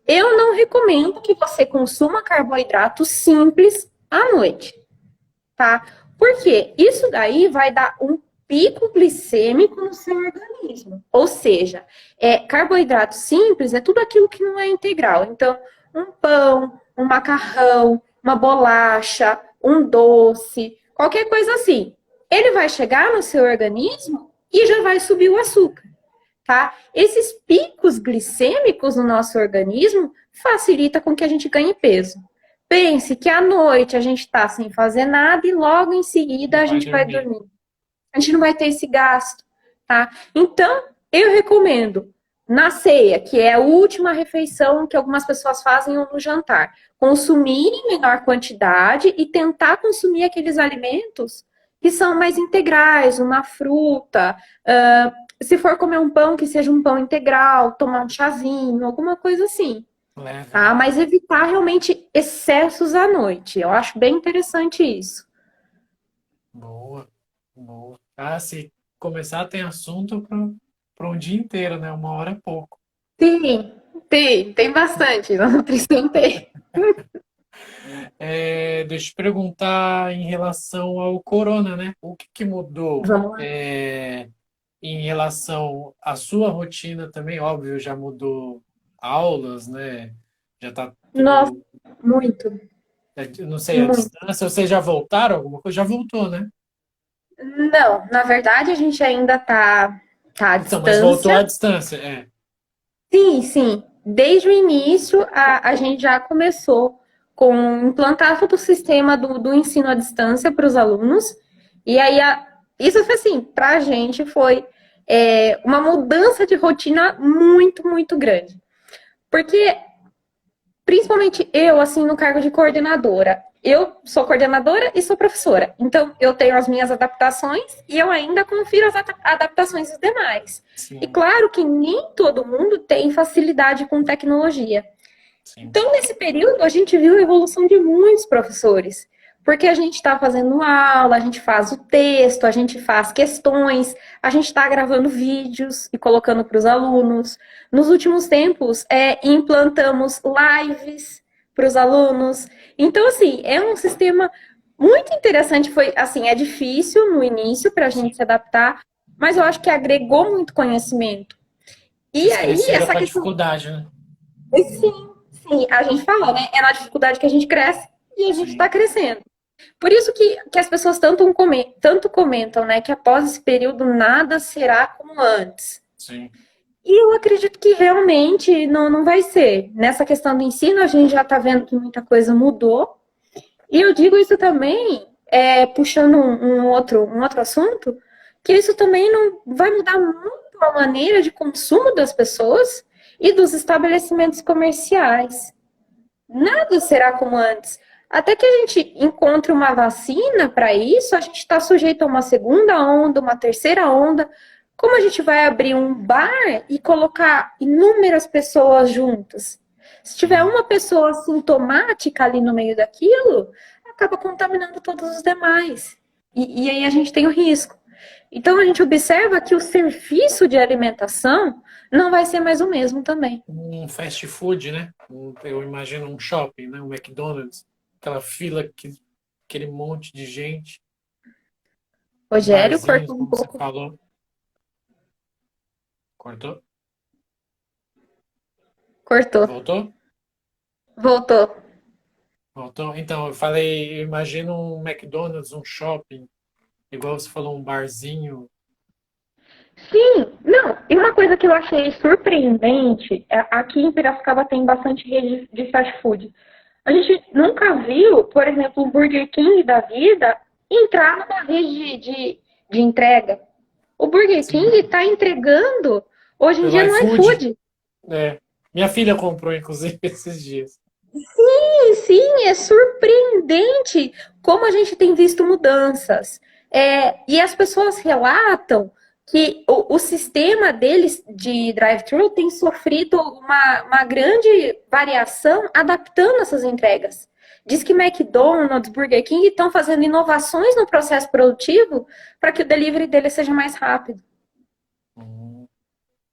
eu não recomendo que você consuma carboidrato simples à noite, tá? Porque isso daí vai dar um pico glicêmico no seu organismo. Ou seja, carboidrato simples é tudo aquilo que não é integral. Então, um pão, um macarrão, uma bolacha, um doce, qualquer coisa assim. Ele vai chegar no seu organismo e já vai subir o açúcar, tá? Esses picos glicêmicos no nosso organismo facilita com que a gente ganhe peso. Pense que à noite a gente está sem fazer nada e logo em seguida a Vai gente vai dormir. dormir. A gente não vai ter esse gasto, tá? Então, eu recomendo na ceia, que é a última refeição que algumas pessoas fazem ou no jantar, consumir em menor quantidade e tentar consumir aqueles alimentos que são mais integrais, uma fruta, se for comer um pão, que seja um pão integral, tomar um chazinho, alguma coisa assim, Leve, tá? né? Mas evitar realmente excessos à noite. Eu acho bem interessante isso. Ah, se começar, tem assunto para um dia inteiro, né? Uma hora é pouco. Tem bastante. Na nutrição tem. Deixa eu te perguntar em relação ao corona, né? O que que mudou Vamos lá. em relação à sua rotina também? Óbvio, já mudou aulas, né? Já tá Nossa, tudo, muito, eu não sei, a muito. distância. Vocês já voltaram alguma coisa? Já voltou, né? Não, na verdade a gente ainda tá à Então, mas voltou distância. à distância, é. Sim, sim. Desde o início, a gente já começou com implantar todo o sistema do ensino à distância para os alunos. E aí, isso foi assim, para a gente foi uma mudança de rotina muito, muito grande. Porque principalmente eu, assim, no cargo de coordenadora. Eu sou coordenadora e sou professora. Então, eu tenho as minhas adaptações e eu ainda confiro as adaptações dos demais. E Sim, claro que nem todo mundo tem facilidade com tecnologia. sim. Então, nesse período, a gente viu a evolução de muitos professores, porque a gente está fazendo aula, a gente faz o texto, a gente faz questões, a gente está gravando vídeos e colocando para os alunos. Nos últimos tempos, implantamos lives para os alunos. Então, assim, é um sistema muito interessante. Foi assim, é difícil no início para a Sim. gente se adaptar, mas eu acho que agregou muito conhecimento. E Vocês aí, cresceram essa com a questão. dificuldade, né? Sim, sim, a gente fala, né? É na dificuldade que a gente cresce e a gente está Sim, crescendo. Por isso que as pessoas tanto comentam, né, que após esse período nada será como antes. sim. E eu acredito que realmente não vai ser. Nessa questão do ensino, a gente já está vendo que muita coisa mudou. E eu digo isso também, puxando um outro assunto, que isso também não vai mudar muito a maneira de consumo das pessoas e dos estabelecimentos comerciais. Nada será como antes. Até que a gente encontre uma vacina para isso, a gente está sujeito a uma segunda onda, uma terceira onda. Como a gente vai abrir um bar e colocar inúmeras pessoas juntas? Se tiver Sim. uma pessoa sintomática ali no meio daquilo, acaba contaminando todos os demais. E aí a gente tem o risco. Então a gente observa que o serviço de alimentação não vai ser mais o mesmo também. Um fast food, né? Eu imagino um shopping, né? Um McDonald's, aquela fila, aquele monte de gente, Rogério barzinhos, cortou um como você pouco. falou. Cortou? Cortou. Voltou? Voltou. Voltou? Então, eu falei, eu imagino um McDonald's, um shopping, igual você falou, um barzinho. Sim, não. E uma coisa que eu achei surpreendente, aqui em Piracicaba tem bastante rede de fast food. A gente nunca viu, por exemplo, o Burger King da vida entrar numa rede de entrega. O Burger King Sim. está entregando hoje em Pelo dia no iFood. iFood. É. Minha filha comprou, inclusive, esses dias. Sim, é surpreendente como a gente tem visto mudanças. E as pessoas relatam que o sistema deles de drive-thru tem sofrido uma grande variação adaptando essas entregas. Diz que McDonald's, Burger King estão fazendo inovações no processo produtivo para que o delivery dele seja mais rápido. Hum.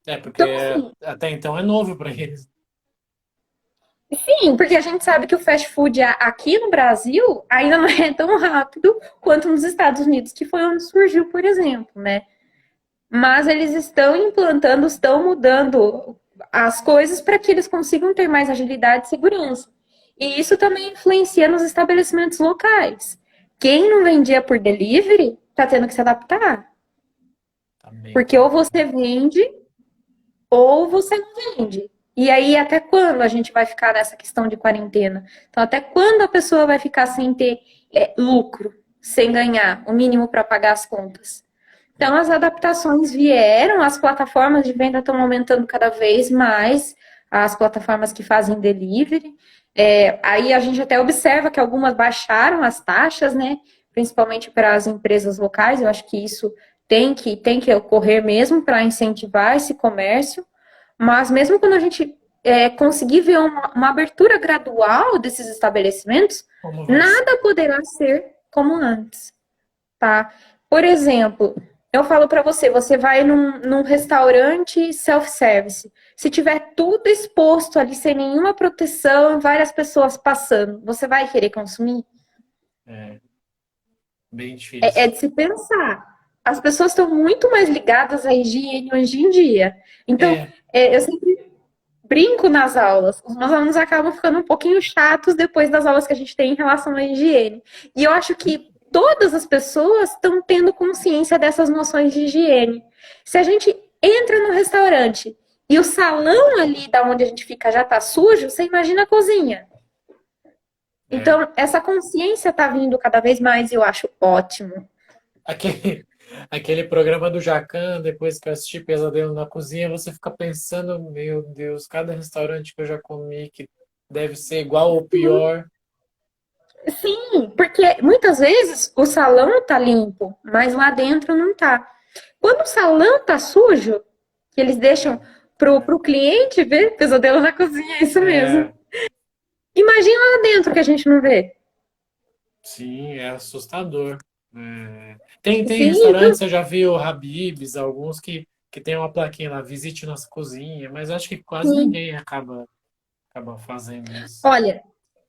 É, porque Então, assim, até então é novo para eles. sim, porque a gente sabe que o fast food aqui no Brasil ainda não é tão rápido quanto nos Estados Unidos, que foi onde surgiu, por exemplo, né? Mas eles estão implantando, estão mudando as coisas para que eles consigam ter mais agilidade e segurança. E isso também influencia nos estabelecimentos locais. Quem não vendia por delivery está tendo que se adaptar. Tá bem Porque ou complicado. você vende ou você não vende. E aí, até quando a gente vai ficar nessa questão de quarentena? Então, até quando a pessoa vai ficar sem ter lucro, sem ganhar o mínimo para pagar as contas? Então, as adaptações vieram, as plataformas de venda estão aumentando cada vez mais, as plataformas que fazem delivery. Aí a gente até observa que algumas baixaram as taxas, né? Principalmente para as empresas locais. Eu acho que isso tem que ocorrer mesmo para incentivar esse comércio. Mas mesmo quando a gente conseguir ver uma abertura gradual desses estabelecimentos, Como vai ser? nada poderá ser como antes, tá? Por exemplo, eu falo para você, você vai num restaurante self-service. Se tiver tudo exposto ali, sem nenhuma proteção, várias pessoas passando, você vai querer consumir? É bem É difícil. de se pensar. As pessoas estão muito mais ligadas à higiene hoje em dia. Então, É, eu sempre brinco nas aulas. Os meus alunos acabam ficando um pouquinho chatos depois das aulas que a gente tem em relação à higiene. E eu acho que todas as pessoas estão tendo consciência dessas noções de higiene. Se a gente entra no restaurante e o salão ali da onde a gente fica já está sujo, você imagina a cozinha. é. Então, essa consciência está vindo cada vez mais e eu acho ótimo. Aquele, aquele programa do Jacan, depois que eu assisti Pesadelo na Cozinha, você fica pensando, meu Deus, cada restaurante que eu já comi que deve ser igual ou pior. Sim, porque muitas vezes o salão tá limpo, mas lá dentro não tá. Quando o salão tá sujo, que eles deixam pro cliente ver, pesadelo na cozinha, é isso mesmo. É, Imagina lá dentro que a gente não vê. sim, é assustador. Tem Sim, restaurantes, eu já vi o Habib's, alguns que tem uma plaquinha lá, visite nossa cozinha, mas acho que quase sim. ninguém acaba fazendo isso. Olha,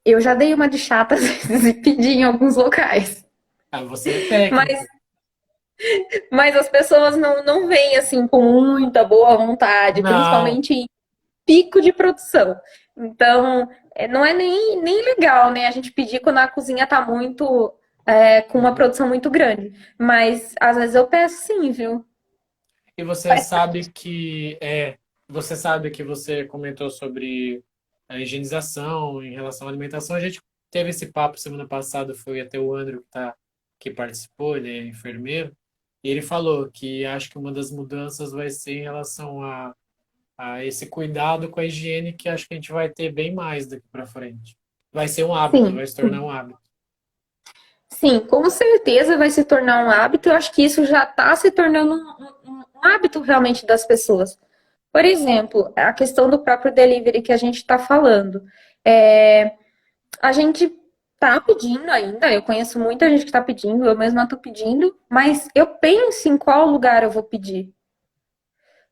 eu já dei uma de chata às vezes e pedi em alguns locais. Ah, você é Mas, técnica. mas as pessoas não vêm assim com muita boa vontade, Não, principalmente em pico de produção. Então, não é nem legal, né? A gente pedir quando a cozinha tá muito, com uma produção muito grande. Mas às vezes eu peço sim, viu? e você Faz sabe parte. você sabe que você comentou sobre a higienização em relação à alimentação. A gente teve esse papo semana passada, foi até o Andrew que participou, ele é enfermeiro, e ele falou que acho que uma das mudanças vai ser em relação a esse cuidado com a higiene que acho que a gente vai ter bem mais daqui para frente. Vai ser um hábito, Sim, vai se tornar um hábito. sim, com certeza vai se tornar um hábito. Eu acho que isso já está se tornando um hábito realmente das pessoas. Por exemplo, a questão do próprio delivery que a gente está falando. É, a gente tá pedindo ainda, eu conheço muita gente que tá pedindo, eu mesma tô pedindo, mas eu penso em qual lugar eu vou pedir.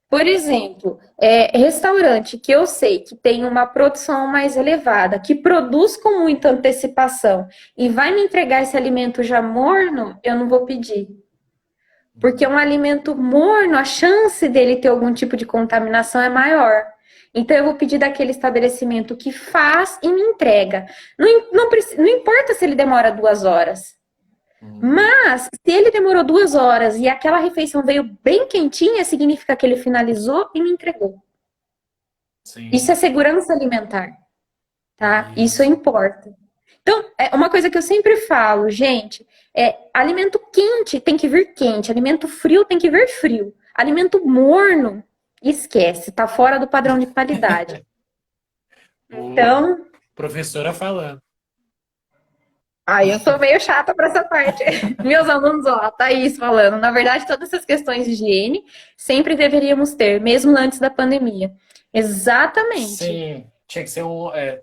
Por exemplo, restaurante que eu sei que tem uma produção mais elevada, que produz com muita antecipação e vai me entregar esse alimento já morno, eu não vou pedir. Porque um alimento morno, a chance dele ter algum tipo de contaminação é maior. Então, eu vou pedir daquele estabelecimento que faz e me entrega. Não importa se ele demora 2 horas. Hum, Mas, se ele demorou 2 horas e aquela refeição veio bem quentinha, significa que ele finalizou e me entregou. Isso sim, é segurança alimentar, tá? Isso isso. importa. Então, é uma coisa que eu sempre falo, gente, alimento quente tem que vir quente, alimento frio tem que vir frio. Alimento morno, esquece, tá fora do padrão de qualidade. O Então, professora falando. aí eu sou meio chata para essa parte. Meus alunos, ó, Thaís falando, na verdade, todas essas questões de higiene sempre deveríamos ter, mesmo antes da pandemia. Exatamente. Sim, tinha que ser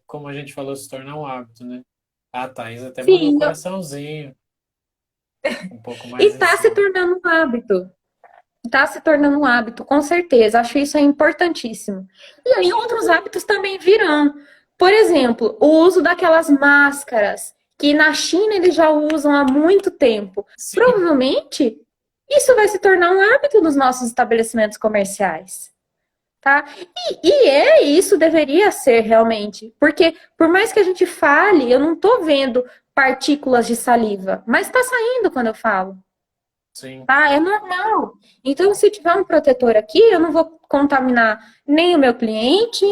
como a gente falou, se tornar um hábito, né? A Thaís até mandou um Sim, coraçãozinho, um pouco mais e em tá se cima. tornando um hábito. Tá se tornando um hábito, com certeza. Acho isso importantíssimo. E aí outros hábitos também virão. Por exemplo, o uso daquelas máscaras que na China eles já usam há muito tempo. Sim, Provavelmente isso vai se tornar um hábito nos nossos estabelecimentos comerciais, tá? Isso deveria ser realmente, porque por mais que a gente fale, eu não tô vendo partículas de saliva, mas tá saindo quando eu falo. sim, Ah, é normal. Então, se tiver um protetor aqui, eu não vou contaminar nem o meu cliente,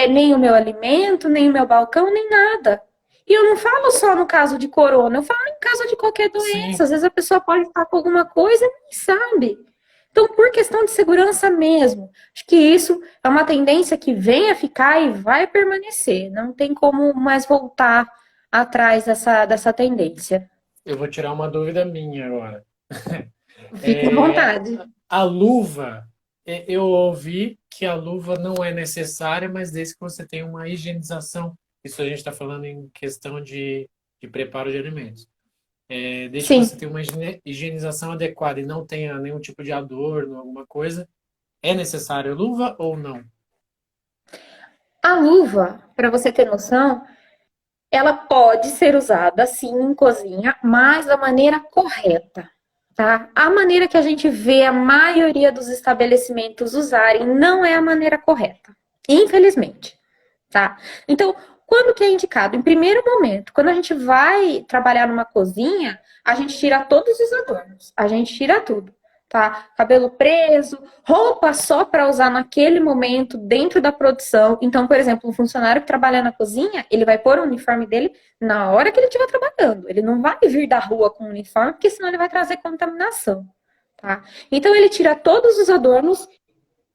nem o meu alimento, nem o meu balcão, nem nada. E eu não falo só no caso de corona, eu falo em caso de qualquer doença. sim. Às vezes a pessoa pode estar com alguma coisa e nem sabe. Então, por questão de segurança mesmo, acho que isso é uma tendência que vem a ficar e vai permanecer. Não tem como mais voltar atrás dessa tendência. Eu vou tirar uma dúvida minha agora. Fique à É, vontade. a luva, eu ouvi que a luva não é necessária, mas desde que você tenha uma higienização. Isso a gente está falando em questão de preparo de alimentos. Desde que você Sim. tenha uma higienização adequada e não tenha nenhum tipo de adorno, alguma coisa, é necessário luva ou não? A luva, para você ter noção, ela pode ser usada sim em cozinha, mas da maneira correta, tá? A maneira que a gente vê a maioria dos estabelecimentos usarem não é a maneira correta, infelizmente, tá? Então, quando que é indicado? Em primeiro momento, quando a gente vai trabalhar numa cozinha, a gente tira todos os adornos, a gente tira tudo, tá? Cabelo preso, roupa só para usar naquele momento dentro da produção. Então, por exemplo, um funcionário que trabalha na cozinha, ele vai pôr o uniforme dele na hora que ele estiver trabalhando. Ele não vai vir da rua com o uniforme, porque senão ele vai trazer contaminação, tá? Então, ele tira todos os adornos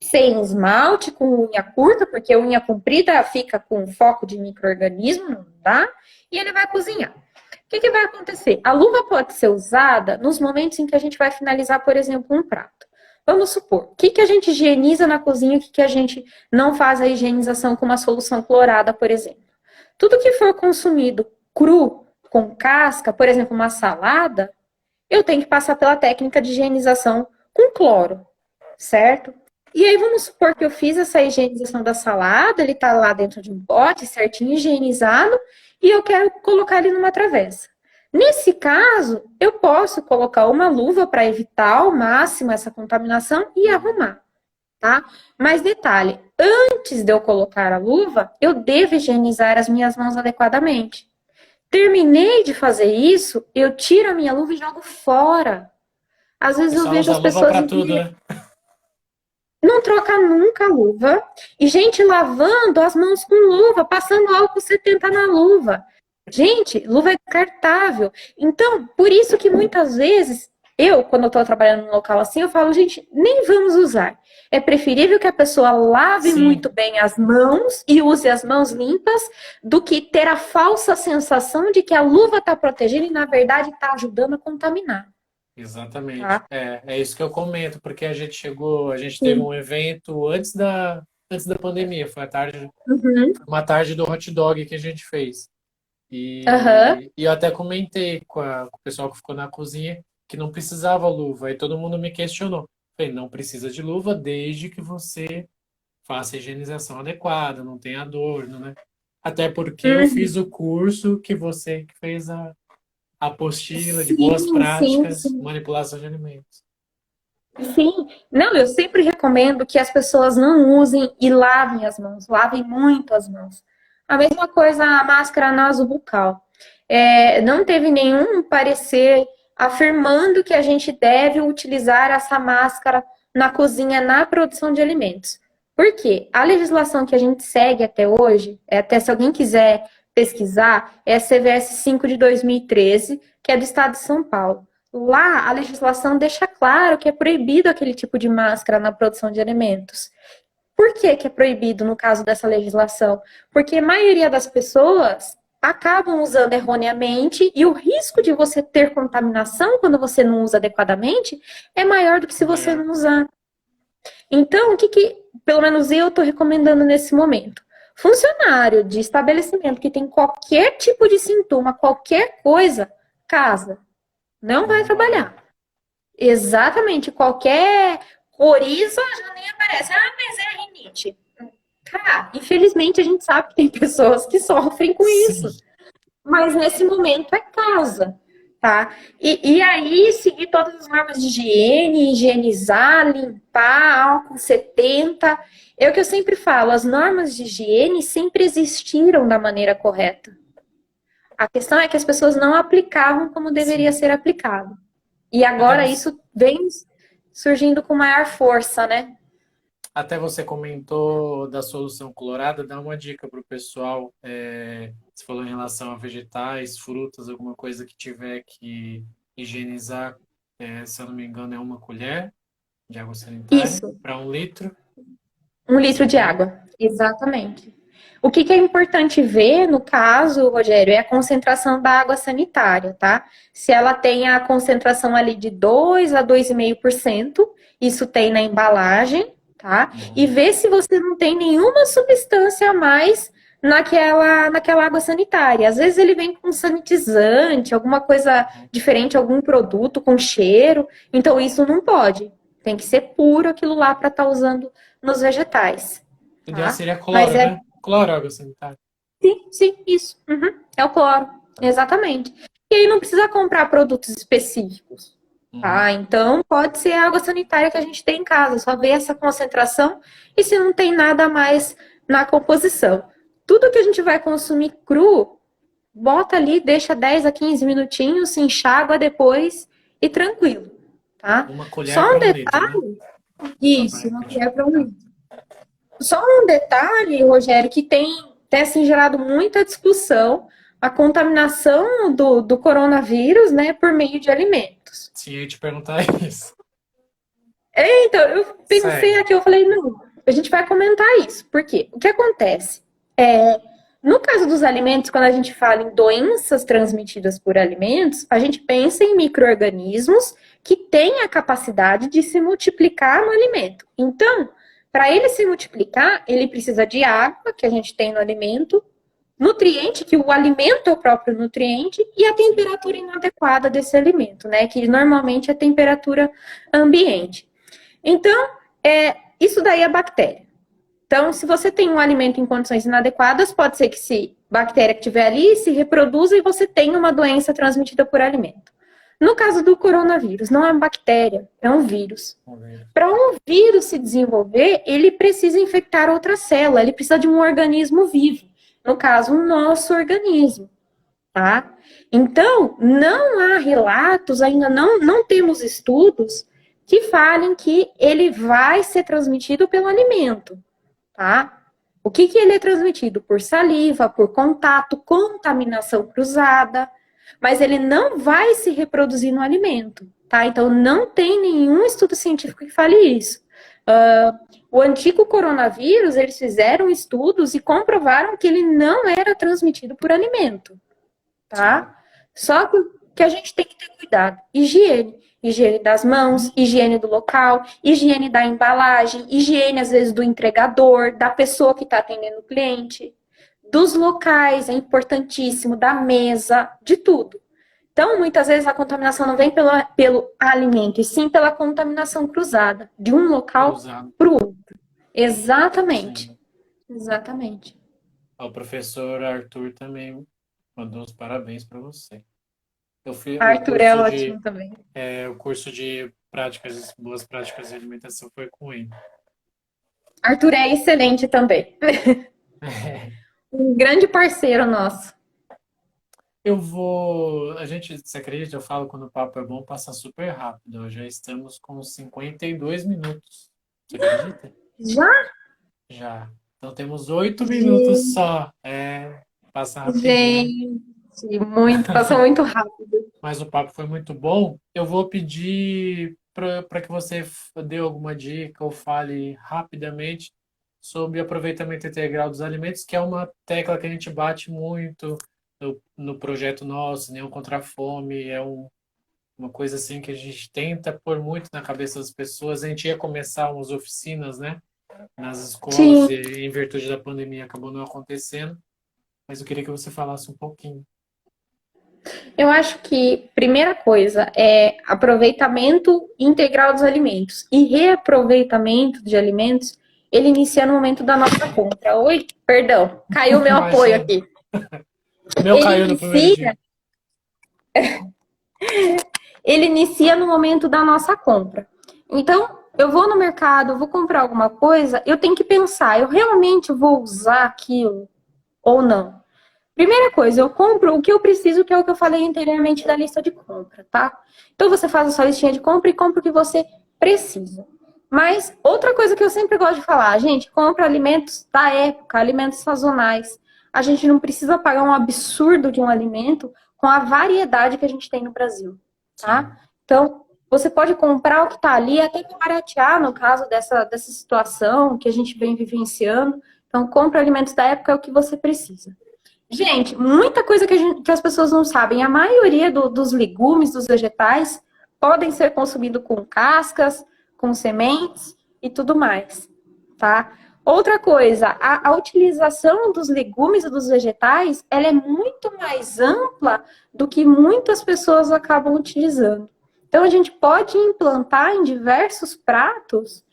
sem esmalte, com unha curta, porque a unha comprida fica com foco de micro-organismo, não dá, e ele vai cozinhar. O que, que vai acontecer? A luva pode ser usada nos momentos em que a gente vai finalizar, por exemplo, um prato. Vamos supor, o que, que a gente higieniza na cozinha, o que, que a gente não faz a higienização com uma solução clorada, por exemplo. Tudo que for consumido cru, com casca, por exemplo, uma salada, eu tenho que passar pela técnica de higienização com cloro, certo? E aí vamos supor que eu fiz essa higienização da salada, ele tá lá dentro de um pote, certinho higienizado, e eu quero colocar ele numa travessa. Nesse caso, eu posso colocar uma luva para evitar ao máximo essa contaminação e arrumar, tá? Mas detalhe, antes de eu colocar a luva, eu devo higienizar as minhas mãos adequadamente. Terminei de fazer isso, eu tiro a minha luva e jogo fora. Às O vezes eu pessoal vejo usa as luva pessoas para tudo, né? não troca nunca a luva. E gente lavando as mãos com luva, passando álcool 70 na luva. Gente, luva é descartável. Então, por isso que muitas vezes, eu, quando eu estou trabalhando num local assim, eu falo, gente, nem vamos usar. É preferível que a pessoa lave Sim, muito bem as mãos e use as mãos limpas do que ter a falsa sensação de que a luva está protegendo e, na verdade, está ajudando a contaminar. exatamente. Tá? É isso que eu comento, porque a gente teve um Sim. evento antes da pandemia, Uhum. foi uma tarde do hot dog que a gente fez. Aham. E eu até comentei com o pessoal que ficou na cozinha que não precisava luva. Aí todo mundo me questionou. Falei, não precisa de luva desde que você faça a higienização adequada, não tenha adorno, né? Até porque eu Uhum. fiz o curso que você que fez a apostila de boas Sim, sim, práticas, sim. manipulação de alimentos. Sim. Não, eu sempre recomendo que as pessoas não usem e lavem as mãos, lavem muito as mãos. A mesma coisa a máscara nasobucal. Não teve nenhum parecer afirmando que a gente deve utilizar essa máscara na cozinha, na produção de alimentos. Por quê? A legislação que a gente segue até hoje, até se alguém quiser pesquisar, é a CVS 5 de 2013, que é do estado de São Paulo. Lá, a legislação deixa claro que é proibido aquele tipo de máscara na produção de alimentos. Por que que é proibido no caso dessa legislação? Porque a maioria das pessoas acabam usando erroneamente e o risco de você ter contaminação quando você não usa adequadamente é maior do que se você Maior. não usar. Então, o que que, pelo menos eu estou recomendando nesse momento? Funcionário de estabelecimento que tem qualquer tipo de sintoma, qualquer coisa, casa, não vai Não vai. trabalhar. Exatamente, qualquer coriza já nem aparece. Ah, mas é rinite. Cara, infelizmente a gente sabe que tem pessoas que sofrem com Sim. isso. Mas nesse momento é casa, tá? E aí seguir todas as normas de higiene, higienizar, limpar, álcool 70. É o que eu sempre falo, as normas de higiene sempre existiram da maneira correta. A questão é que as pessoas não aplicavam como deveria Sim. ser aplicado. E Até agora você, isso vem surgindo com maior força, né? até você comentou da solução colorada, dá uma dica para o pessoal. Você falou em relação a vegetais, frutas, alguma coisa que tiver que higienizar, se eu não me engano, é 1 colher de água sanitária Isso, para 1 litro, 1 litro de certo? água. Exatamente. O que é importante ver, no caso, Rogério, é a concentração da água sanitária, tá? Se ela tem a concentração ali de 2 a 2,5%, isso tem na embalagem, tá? E Uhum. ver se você não tem nenhuma substância a mais naquela água sanitária. Às vezes ele vem com sanitizante, alguma coisa diferente, algum produto com cheiro. Então isso não pode. Tem que ser puro aquilo lá para estar usando nos vegetais, O ideal tá? seria Mas cloro, é né? Cloro, água sanitária. sim, sim, isso. Uhum. É o cloro, exatamente. E aí não precisa comprar produtos específicos, Uhum. tá? Então pode ser a água sanitária que a gente tem em casa, só ver essa concentração e se não tem nada a mais na composição. Tudo que a gente vai consumir cru, bota ali, deixa 10 a 15 minutinhos, se enxágua depois e tranquilo, tá? Uma colher Só um para um litro, né? detalhe, Só isso, para uma deixar. colher para um. Só um detalhe, Rogério, que tem assim, gerado muita discussão, a contaminação do coronavírus, né, por meio de alimentos. Sim, eu ia te perguntar isso. Então, eu pensei Segue. aqui, eu falei, não, a gente vai comentar isso. Por quê? O que acontece? No caso dos alimentos, quando a gente fala em doenças transmitidas por alimentos, a gente pensa em micro-organismos que têm a capacidade de se multiplicar no alimento. Então, para ele se multiplicar, ele precisa de água, que a gente tem no alimento, nutriente, que o alimento é o próprio nutriente, e a Sim. temperatura inadequada desse alimento, né? Que normalmente é a temperatura ambiente. Então, isso daí é bactéria. Então, se você tem um alimento em condições inadequadas, pode ser que se bactéria que estiver ali se reproduza e você tenha uma doença transmitida por alimento. No caso do coronavírus, não é uma bactéria, é um vírus. Vamos ver. Para um vírus se desenvolver, ele precisa infectar outra célula, ele precisa de um organismo vivo. No caso, o nosso organismo, tá? Então, não há relatos, ainda não temos estudos que falem que ele vai ser transmitido pelo alimento, tá? O que ele é transmitido? Por saliva, por contato, contaminação cruzada, mas ele não vai se reproduzir no alimento, tá? Então não tem nenhum estudo científico que fale isso. O antigo coronavírus, eles fizeram estudos e comprovaram que ele não era transmitido por alimento, Sim. tá? Só que a gente tem que ter cuidado. Higiene. Higiene das mãos, higiene do local, higiene da embalagem, higiene, às vezes, do entregador, da pessoa que está atendendo o cliente, dos locais, é importantíssimo, da mesa, de tudo. Então, muitas vezes, a contaminação não vem pelo alimento, e sim pela contaminação cruzada, de um local Cruzado. para o outro. Exatamente. Sim. Exatamente. O professor Arthur também mandou os parabéns para você. Eu fiz Arthur é ótimo também. o curso de práticas, boas práticas de alimentação foi com ele. Arthur é excelente também. Um grande parceiro nosso. A gente, você acredita, eu falo quando o papo é bom, passa super rápido. Já estamos com 52 minutos. Você acredita? Já? Já. Então temos 8 minutos Gente, só. Passa rapidinho. muito, passou muito rápido. Mas o papo foi muito bom. Eu vou pedir para que você dê alguma dica ou fale rapidamente sobre aproveitamento integral dos alimentos, que é uma tecla que a gente bate muito no projeto nosso, Nenhum contra a Fome. Uma coisa assim que a gente tenta pôr muito na cabeça das pessoas. A gente ia começar umas oficinas, né, nas escolas Sim, e em virtude da pandemia acabou não acontecendo. Mas eu queria que você falasse um pouquinho. eu acho que primeira coisa é aproveitamento integral dos alimentos e reaproveitamento de alimentos, ele inicia no momento da nossa compra. Oi, perdão, caiu meu apoio Imagina. aqui. O meu Ele caiu no primeiro dia. inicia, ele inicia no momento da nossa compra. Então, eu vou no mercado, eu vou comprar alguma coisa, eu tenho que pensar, eu realmente vou usar aquilo ou não? Primeira coisa, eu compro o que eu preciso, que é o que eu falei anteriormente da lista de compra, tá? Então você faz a sua listinha de compra e compra o que você precisa. Mas outra coisa que eu sempre gosto de falar, gente, compra alimentos da época, alimentos sazonais. A gente não precisa pagar um absurdo de um alimento com a variedade que a gente tem no Brasil, Sim. tá? Então, você pode comprar o que está ali, até baratear no caso dessa situação que a gente vem vivenciando. Então, compra alimentos da época, é o que você precisa. Gente, muita coisa que as pessoas não sabem. A maioria dos legumes, dos vegetais, podem ser consumidos com cascas, com sementes e tudo mais, tá? Outra coisa, a utilização dos legumes e dos vegetais, ela é muito mais ampla do que muitas pessoas acabam utilizando. Então, a gente pode implantar em diversos pratos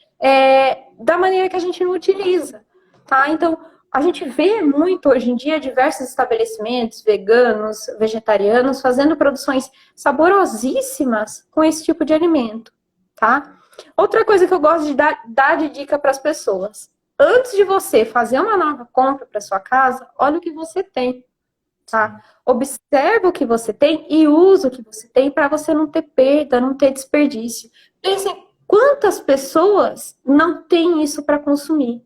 da maneira que a gente não utiliza, tá? Então, a gente vê muito hoje em dia diversos estabelecimentos veganos, vegetarianos, fazendo produções saborosíssimas com esse tipo de alimento, tá? Outra coisa que eu gosto de dar de dica para as pessoas. Antes de você fazer uma nova compra para sua casa, olha o que você tem, tá? Observa o que você tem e usa o que você tem para você não ter perda, não ter desperdício. Pense quantas pessoas não têm isso para consumir.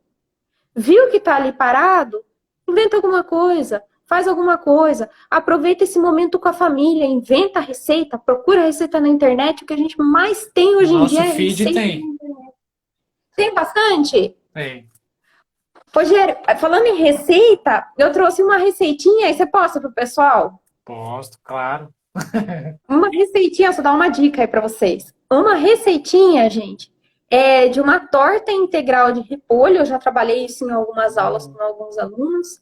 Viu que está ali parado? Inventa alguma coisa, faz alguma coisa, aproveita esse momento com a família, inventa a receita, procura a receita na internet. O que a gente mais tem hoje em dia Nosso é feed receita. tem. Tem bastante? Tem. Rogério, falando em receita, eu trouxe uma receitinha e você posta pro pessoal? Posto, claro. Uma receitinha, só dar uma dica aí para vocês. Uma receitinha, gente, é de uma torta integral de repolho. Eu já trabalhei isso em algumas aulas com alguns alunos.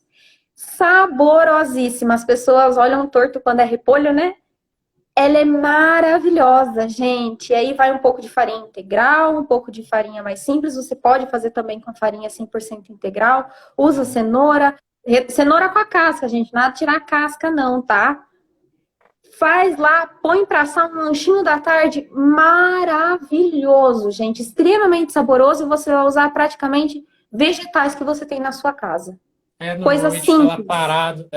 Saborosíssima. As pessoas olham torto quando é repolho, né? Ela é maravilhosa, gente. E aí vai um pouco de farinha integral, um pouco de farinha mais simples. Você pode fazer também com a farinha 100% integral. Usa cenoura. Cenoura com a casca, gente. Nada de tirar a casca, não, tá? Faz lá, põe pra assar um lanchinho da tarde maravilhoso, gente. Extremamente saboroso e você vai usar praticamente vegetais que você tem na sua casa. Coisa Normalmente tá lá simples. parado.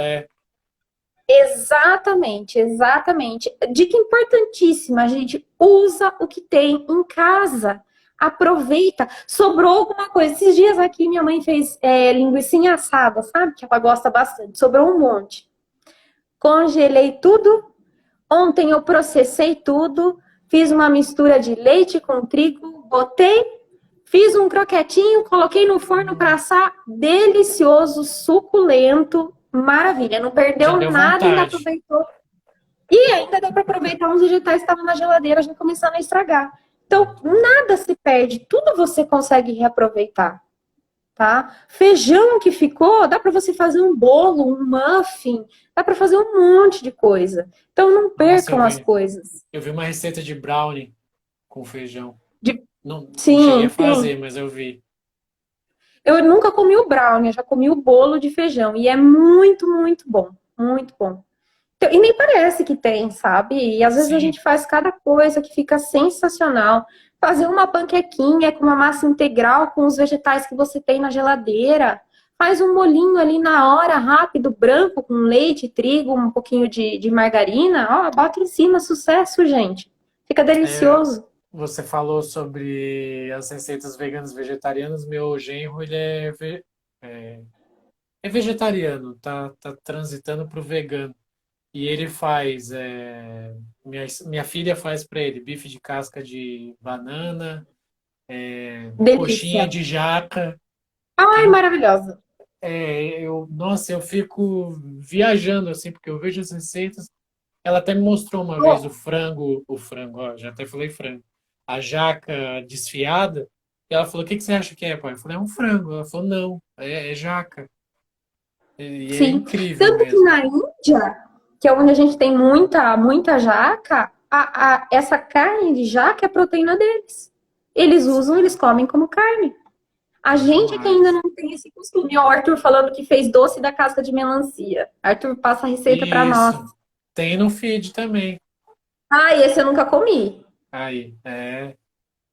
Exatamente, exatamente. Dica importantíssima, gente. Usa o que tem em casa. Aproveita. Sobrou alguma coisa. Esses dias aqui minha mãe fez linguicinha assada, sabe? Que ela gosta bastante. Sobrou um monte. Congelei tudo. Ontem eu processei tudo. Fiz uma mistura de leite com trigo. Botei. Fiz um croquetinho. Coloquei no forno para assar. Delicioso, suculento. Maravilha, não Já perdeu deu nada, ainda vontade. aproveitou. E ainda deu para aproveitar uns vegetais que estavam na geladeira já começando a estragar. Então, nada se perde, tudo você consegue reaproveitar, tá? Feijão que ficou, dá para você fazer um bolo, um muffin, dá para fazer um monte de coisa. Então, não Nossa, percam as coisas. eu vi uma receita de brownie com feijão. De- Não cheguei a Sim, sim. fazer, mas eu vi. Eu nunca comi o brownie, eu já comi o bolo de feijão. E é muito, muito bom. Muito bom. Então, e nem parece que tem, sabe? E às vezes a Sim, gente faz cada coisa que fica sensacional. Fazer uma panquequinha com uma massa integral com os vegetais que você tem na geladeira. Faz um molinho ali na hora, rápido, branco, com leite, trigo, um pouquinho de margarina. Ó, bota em cima, sucesso, gente. Fica é, delicioso. você falou sobre as receitas veganas e vegetarianas. Meu genro, ele é, é vegetariano, tá transitando pro vegano. E ele faz, minha filha faz para ele bife de casca de banana, Delícia. coxinha de jaca. Ai, Tem, maravilhosa. nossa, eu fico viajando assim, porque eu vejo as receitas. Ela até me mostrou uma vez Oh, o frango, ó, já até falei frango, a jaca desfiada. E ela falou: O que que você acha que é, pai? Eu falei: É um frango. Ela falou: Não, é jaca. E é sim. incrível Tanto que mesmo. na Índia, que é onde a gente tem muita, muita jaca, essa carne de jaca é a proteína deles. Eles usam, eles comem como carne. A gente é que ainda Demais. não tem esse costume. Ó, o Arthur falando que fez doce da casca de melancia. Arthur passa a receita para nós. Isso. Tem no feed também. Ah, esse eu nunca comi. Aí,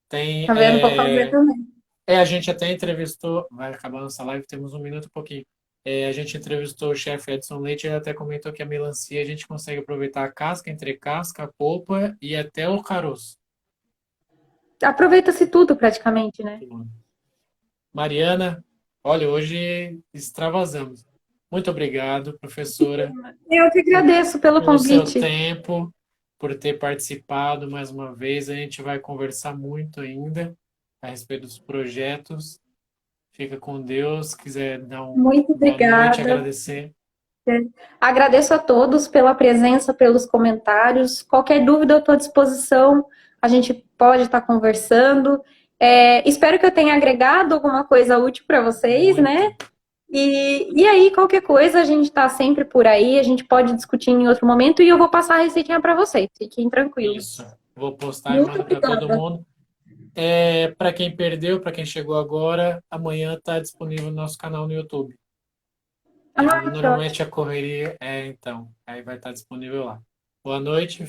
tem. Tá vendo? Vou fazer também. A gente até entrevistou, vai acabar nossa live, temos um minuto e pouquinho. A gente entrevistou o chefe Edson Leite, ele até comentou que a melancia a gente consegue aproveitar a casca, entre casca, a polpa e até o caroço. Aproveita-se tudo praticamente, né? Mariana, olha, hoje extravasamos. Muito obrigado, professora, Eu que agradeço pelo pelo seu convite. tempo, por ter participado mais uma vez. A gente vai conversar muito ainda a respeito dos projetos. Fica com Deus. Se quiser dar Muito boa noite, obrigada. agradecer. Agradeço a todos pela presença, pelos comentários. Qualquer dúvida, eu estou à disposição. A gente pode estar conversando. Espero que eu tenha agregado alguma coisa útil para vocês, né? Muito. E aí, qualquer coisa, a gente está sempre por aí, a gente pode discutir em outro momento e eu vou passar a receitinha para vocês, fiquem tranquilos. Isso. Vou postar e Muito mando para todo obrigada. mundo. Para quem perdeu, para quem chegou agora, amanhã está disponível no nosso canal no YouTube. Ah, que ótimo. Normalmente a correria então, aí vai estar disponível lá. Boa noite.